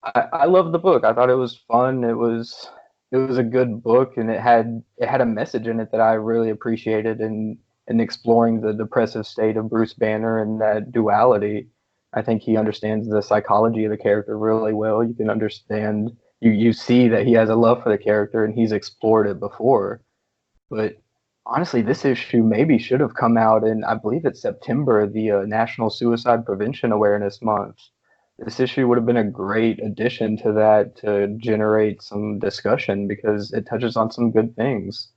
I love the book. I thought it was fun. It was a good book, and it had a message in it that I really appreciated, and exploring the depressive state of Bruce Banner and that duality. I think he understands the psychology of the character really well. You can understand, you see that he has a love for the character and he's explored it before. But honestly, this issue maybe should have come out in, I believe it's September, the National Suicide Prevention Awareness Month. This issue would have been a great addition to that to generate some discussion because it touches on some good things.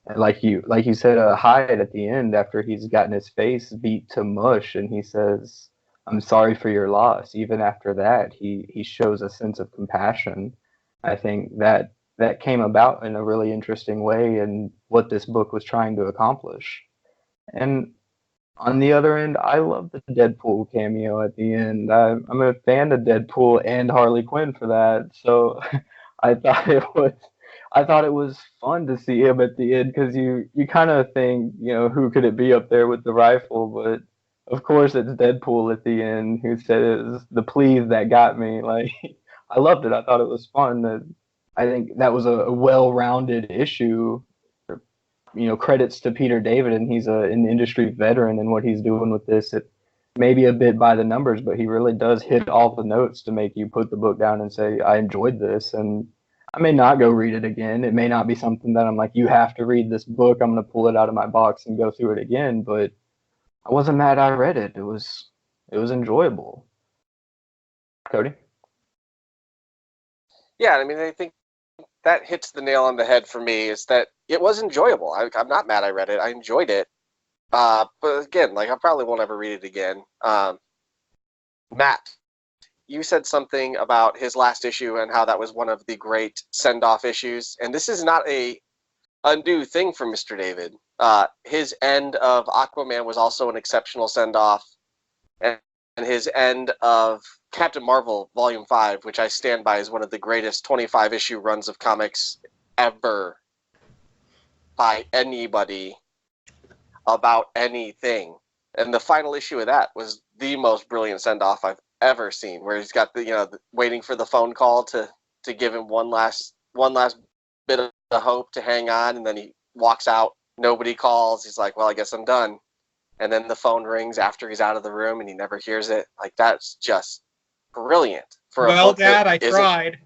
And like you said, Hyde at the end after he's gotten his face beat to mush, and he says, "I'm sorry for your loss." Even after that, he shows a sense of compassion. I think that came about in a really interesting way, and what this book was trying to accomplish. And on the other end, I love the Deadpool cameo at the end. I'm a fan of Deadpool and Harley Quinn for that. So I thought it was I thought it was fun to see him at the end because you kind of think, who could it be up there with the rifle? But of course, it's Deadpool at the end who says the please that got me. Like I loved it. I thought it was fun. I think that was a well-rounded issue. Credits to Peter David, and he's an industry veteran in what he's doing with this. It may be a bit by the numbers, but he really does hit all the notes to make you put the book down and say, I enjoyed this, and I may not go read it again. It may not be something that I'm like, you have to read this book. I'm going to pull it out of my box and go through it again, but I wasn't mad I read it. It was enjoyable. Cody? Yeah, I mean, I think that hits the nail on the head for me, is that it was enjoyable. I'm not mad I read it. I enjoyed it. But again, like, I probably won't ever read it again. Matt, you said something about his last issue and how that was one of the great send-off issues. And this is not a new thing for Mr. David. His end of Aquaman was also an exceptional send-off. And his end of Captain Marvel Volume 5, which I stand by as one of the greatest 25-issue runs of comics ever by anybody about anything. And the final issue of that was the most brilliant send-off I've ever seen, where he's got waiting for the phone call to give him one last bit of hope to hang on, and then he walks out. Nobody calls. He's like, well, I guess I'm done. And then the phone rings after he's out of the room, and he never hears it. Like, that's just brilliant. Well, Dad, I tried.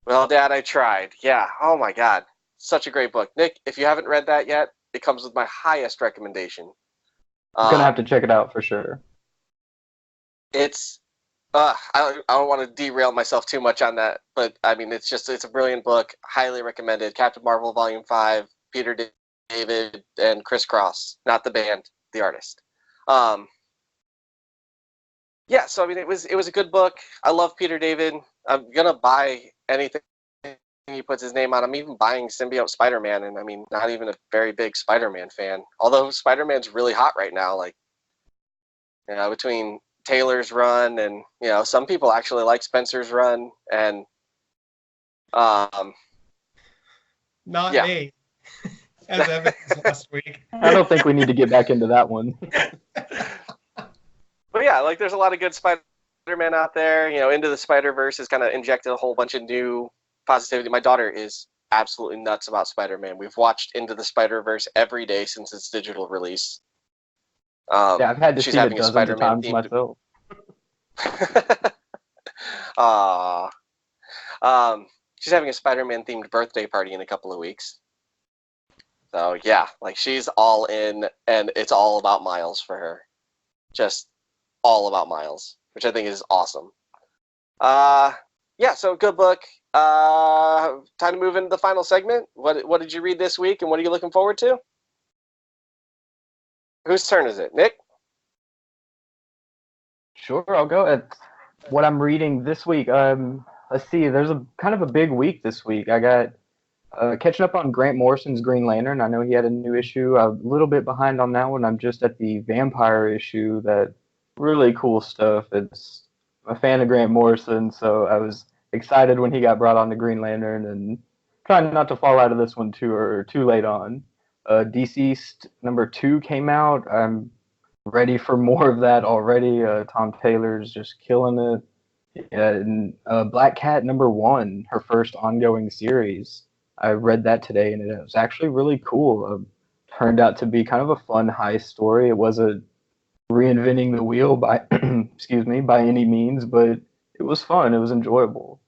Well, Dad, I tried. Yeah. Oh my God, such a great book. Nick, if you haven't read that yet, it comes with my highest recommendation. I'm gonna have to check it out for sure. It's I don't want to derail myself too much on that, but I mean, it's a brilliant book. Highly recommended. Captain Marvel Volume 5, Peter David and Chris Cross, not the band, the artist. Yeah, so I mean, it was a good book. I love Peter David. I'm gonna buy anything he puts his name on. I'm even buying Symbiote Spider-Man, and I mean, not even a very big Spider-Man fan. Although Spider-Man's really hot right now, like, between Taylor's run and some people actually like Spencer's run, and not yeah. me, as evidenced last week. I don't think we need to get back into that one. But yeah, like, there's a lot of good Spider-Man out there. Into the Spider-Verse has kind of injected a whole bunch of new positivity. My daughter is absolutely nuts about Spider-Man. We've watched Into the Spider-Verse every day since its digital release. Yeah, I've had to she's see it having dozens of times myself. Aww. She's having a Spider-Man themed birthday party in a couple of weeks. So yeah, like she's all in, and it's all about Miles for her. Just all about Miles, which I think is awesome. Yeah, so good book. Time to move into the final segment. What did you read this week, and what are you looking forward to? Whose turn is it? Nick? Sure, I'll go at what I'm reading this week. Let's see, there's a kind of a big week this week. I got catching up on Grant Morrison's Green Lantern. I know he had a new issue. I'm a little bit behind on that one. I'm just at the vampire issue. That really cool stuff. I'm a fan of Grant Morrison, so I was excited when he got brought on to Green Lantern, and trying not to fall out of this one too late on. Deceased #2 came out. I'm ready for more of that already. Tom Taylor's just killing it. And Black Cat #1, her first ongoing series. I read that today, and it was actually really cool. Turned out to be kind of a fun heist story. It wasn't reinventing the wheel by excuse me, by any means, but it was fun. It was enjoyable.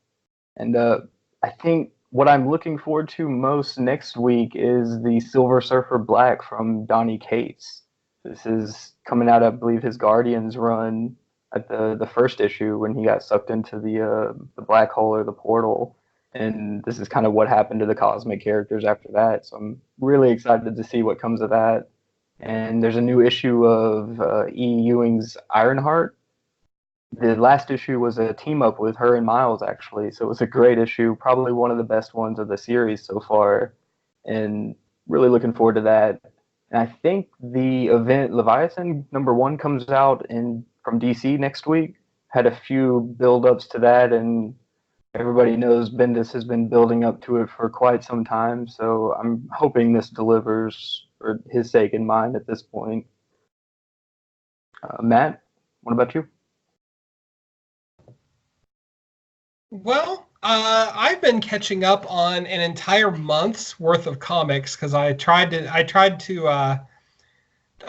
And I think what I'm looking forward to most next week is the Silver Surfer Black from Donny Cates. This is coming out, I believe, his Guardians run at the first issue when he got sucked into the black hole or the portal. And this is kind of what happened to the cosmic characters after that. So I'm really excited to see what comes of that. And there's a new issue of E. Ewing's Ironheart. The last issue was a team up with her and Miles, actually. So it was a great issue, probably one of the best ones of the series so far. And really looking forward to that. And I think the event Leviathan #1 comes out from DC next week. Had a few build-ups to that, and everybody knows Bendis has been building up to it for quite some time, so I'm hoping this delivers for his sake and mine at this point. Matt, what about you? Well, I've been catching up on an entire month's worth of comics because I tried to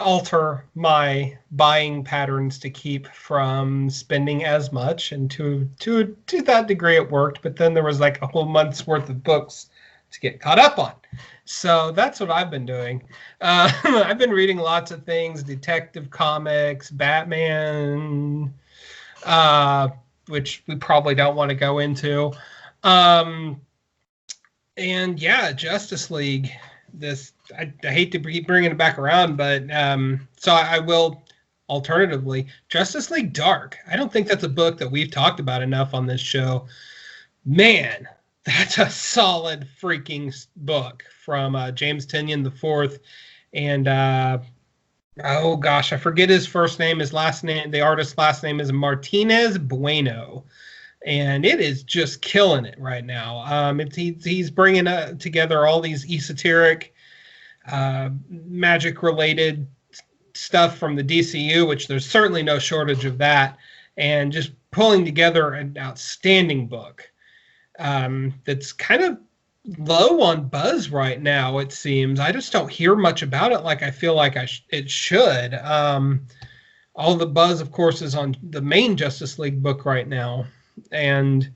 alter my buying patterns to keep from spending as much, and to that degree it worked. But then there was like a whole month's worth of books to get caught up on, so that's what I've been doing. I've been reading lots of things: Detective Comics, Batman. Which we probably don't want to go into. And yeah, Justice League. I hate to be bringing it back around, but so I will alternatively. Justice League Dark. I don't think that's a book that we've talked about enough on this show. Man, that's a solid freaking book from James Tynion IV. And oh gosh, I forget his first name. His last name, the artist's last name is Martinez Bueno, and it is just killing it right now. He's bringing together all these esoteric, magic-related stuff from the DCU, which there's certainly no shortage of that, and just pulling together an outstanding book that's kind of low on buzz right now, it seems. I just don't hear much about it like I feel like it should. All the buzz, of course, is on the main Justice League book right now. And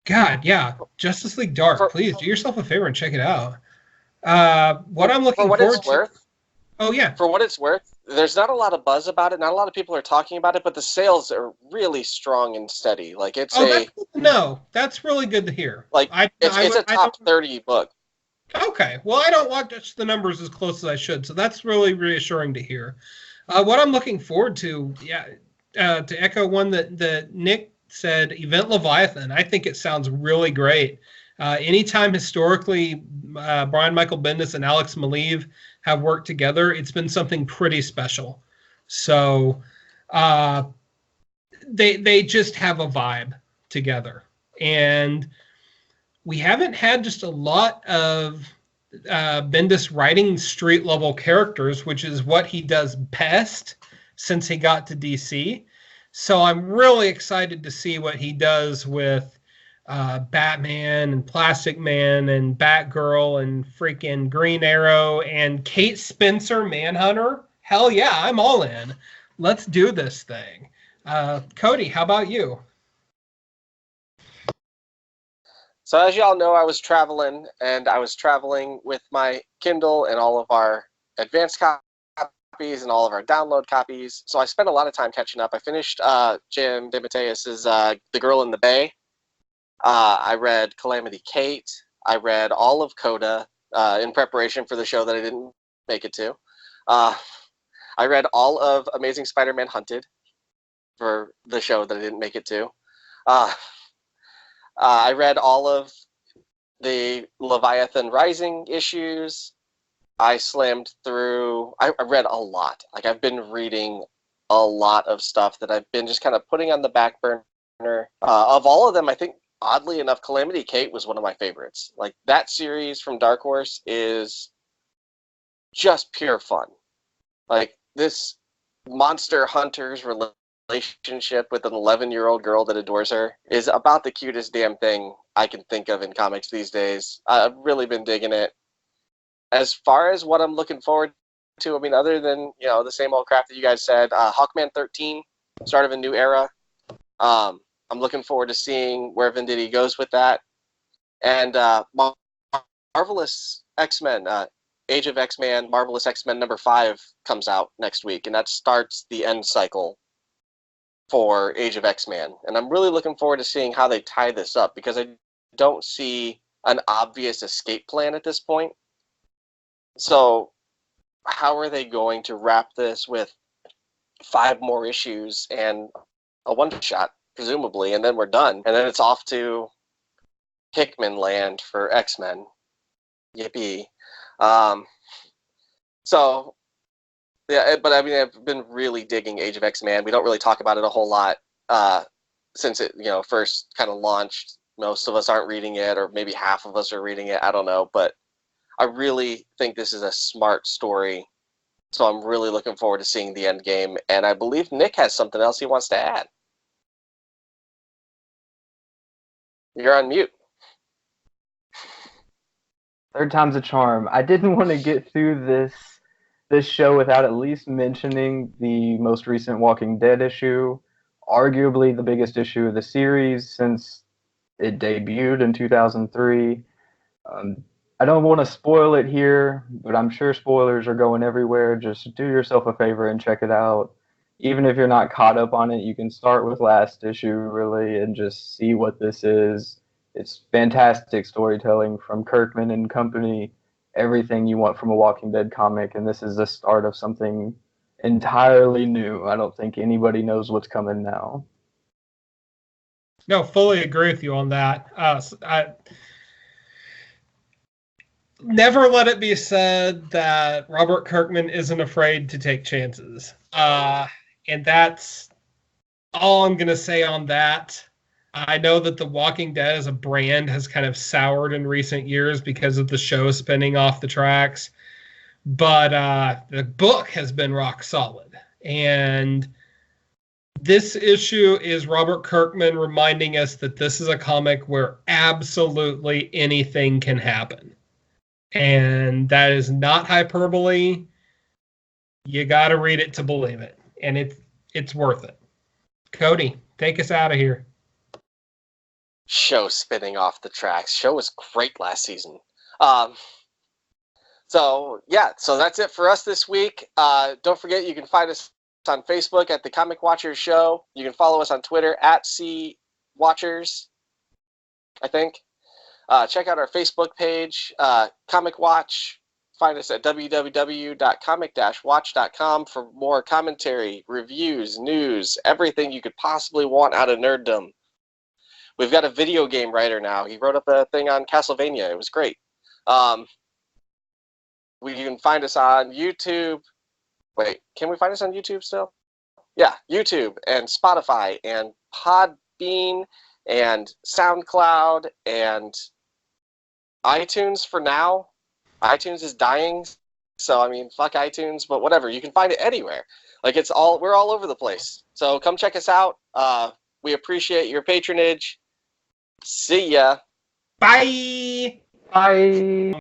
God, yeah, Justice League Dark. Please do yourself a favor and check it out. What I'm looking forward to. Oh, yeah. For what it's worth, there's not a lot of buzz about it. Not a lot of people are talking about it, but the sales are really strong and steady. Like that's really good to hear. Like it's a top 30 book. Okay, well, I don't watch the numbers as close as I should, so that's really reassuring to hear. What I'm looking forward to, to echo one that Nick said, Event Leviathan. I think it sounds really great. Anytime historically Brian Michael Bendis and Alex Maleev have worked together, it's been something pretty special. So they just have a vibe together. And we haven't had just a lot of Bendis writing street level characters, which is what he does best since he got to DC. So I'm really excited to see what he does with Batman and Plastic Man and Batgirl and freaking Green Arrow and Kate Spencer Manhunter. Hell yeah, I'm all in. Let's do this thing. Cody, how about you? So as y'all know, I was traveling, and I was traveling with my Kindle and all of our advanced copies and all of our download copies. So I spent a lot of time catching up. I finished Jim DeMatteis's The Girl in the Bay. I read Calamity Kate. I read all of Coda in preparation for the show that I didn't make it to. I read all of Amazing Spider-Man Hunted for the show that I didn't make it to. I read all of the Leviathan Rising issues. I slammed through. I read a lot. Like, I've been reading a lot of stuff that I've been just kind of putting on the back burner. Of all of them, I think, oddly enough, Calamity Kate was one of my favorites. Like, that series from Dark Horse is just pure fun. Like, this monster hunter's relationship with an 11-year-old girl that adores her is about the cutest damn thing I can think of in comics these days. I've really been digging it. As far as what I'm looking forward to, I mean, other than, the same old crap that you guys said, Hawkman 13, start of a new era. I'm looking forward to seeing where Venditti goes with that. And Marvelous X-Men, Age of X-Man, Marvelous X-Men number 5 comes out next week, and that starts the end cycle for Age of X-Man. And I'm really looking forward to seeing how they tie this up, because I don't see an obvious escape plan at this point. So how are they going to wrap this with 5 more issues and a one-shot, presumably, and then we're done. And then it's off to Hickman land for X-Men. Yippee. So, yeah, but I mean, I've been really digging Age of X-Man. We don't really talk about it a whole lot since it, first kind of launched. Most of us aren't reading it, or maybe half of us are reading it. I don't know, but I really think this is a smart story. So I'm really looking forward to seeing the end game. And I believe Nick has something else he wants to add. You're on mute. Third time's a charm. I didn't want to get through this show without at least mentioning the most recent Walking Dead issue, arguably the biggest issue of the series since it debuted in 2003. I don't want to spoil it here, but I'm sure spoilers are going everywhere. Just do yourself a favor and check it out. Even if you're not caught up on it, you can start with last issue, really, and just see what this is. It's fantastic storytelling from Kirkman and company. Everything you want from a Walking Dead comic, and this is the start of something entirely new. I don't think anybody knows what's coming now. No, fully agree with you on that. Never let it be said that Robert Kirkman isn't afraid to take chances. And that's all I'm going to say on that. I know that The Walking Dead as a brand has kind of soured in recent years because of the show spinning off the tracks. But the book has been rock solid. And this issue is Robert Kirkman reminding us that this is a comic where absolutely anything can happen. And that is not hyperbole. You got to read it to believe it. And it's worth it. Cody, take us out of here. Show spinning off the tracks. Show was great last season. So that's it for us this week. Don't forget, you can find us on Facebook at the Comic Watchers Show. You can follow us on Twitter at CWatchers, I think. Check out our Facebook page, Comic Watch. Find us at www.comic-watch.com for more commentary, reviews, news, everything you could possibly want out of nerddom. We've got a video game writer now. He wrote up a thing on Castlevania. It was great. You can find us on YouTube. Wait, can we find us on YouTube still? Yeah, YouTube and Spotify and Podbean and SoundCloud and iTunes for now. iTunes is dying, so I mean, fuck iTunes, but whatever. You can find it anywhere. Like, we're all over the place. So come check us out. We appreciate your patronage. See ya. Bye. Bye.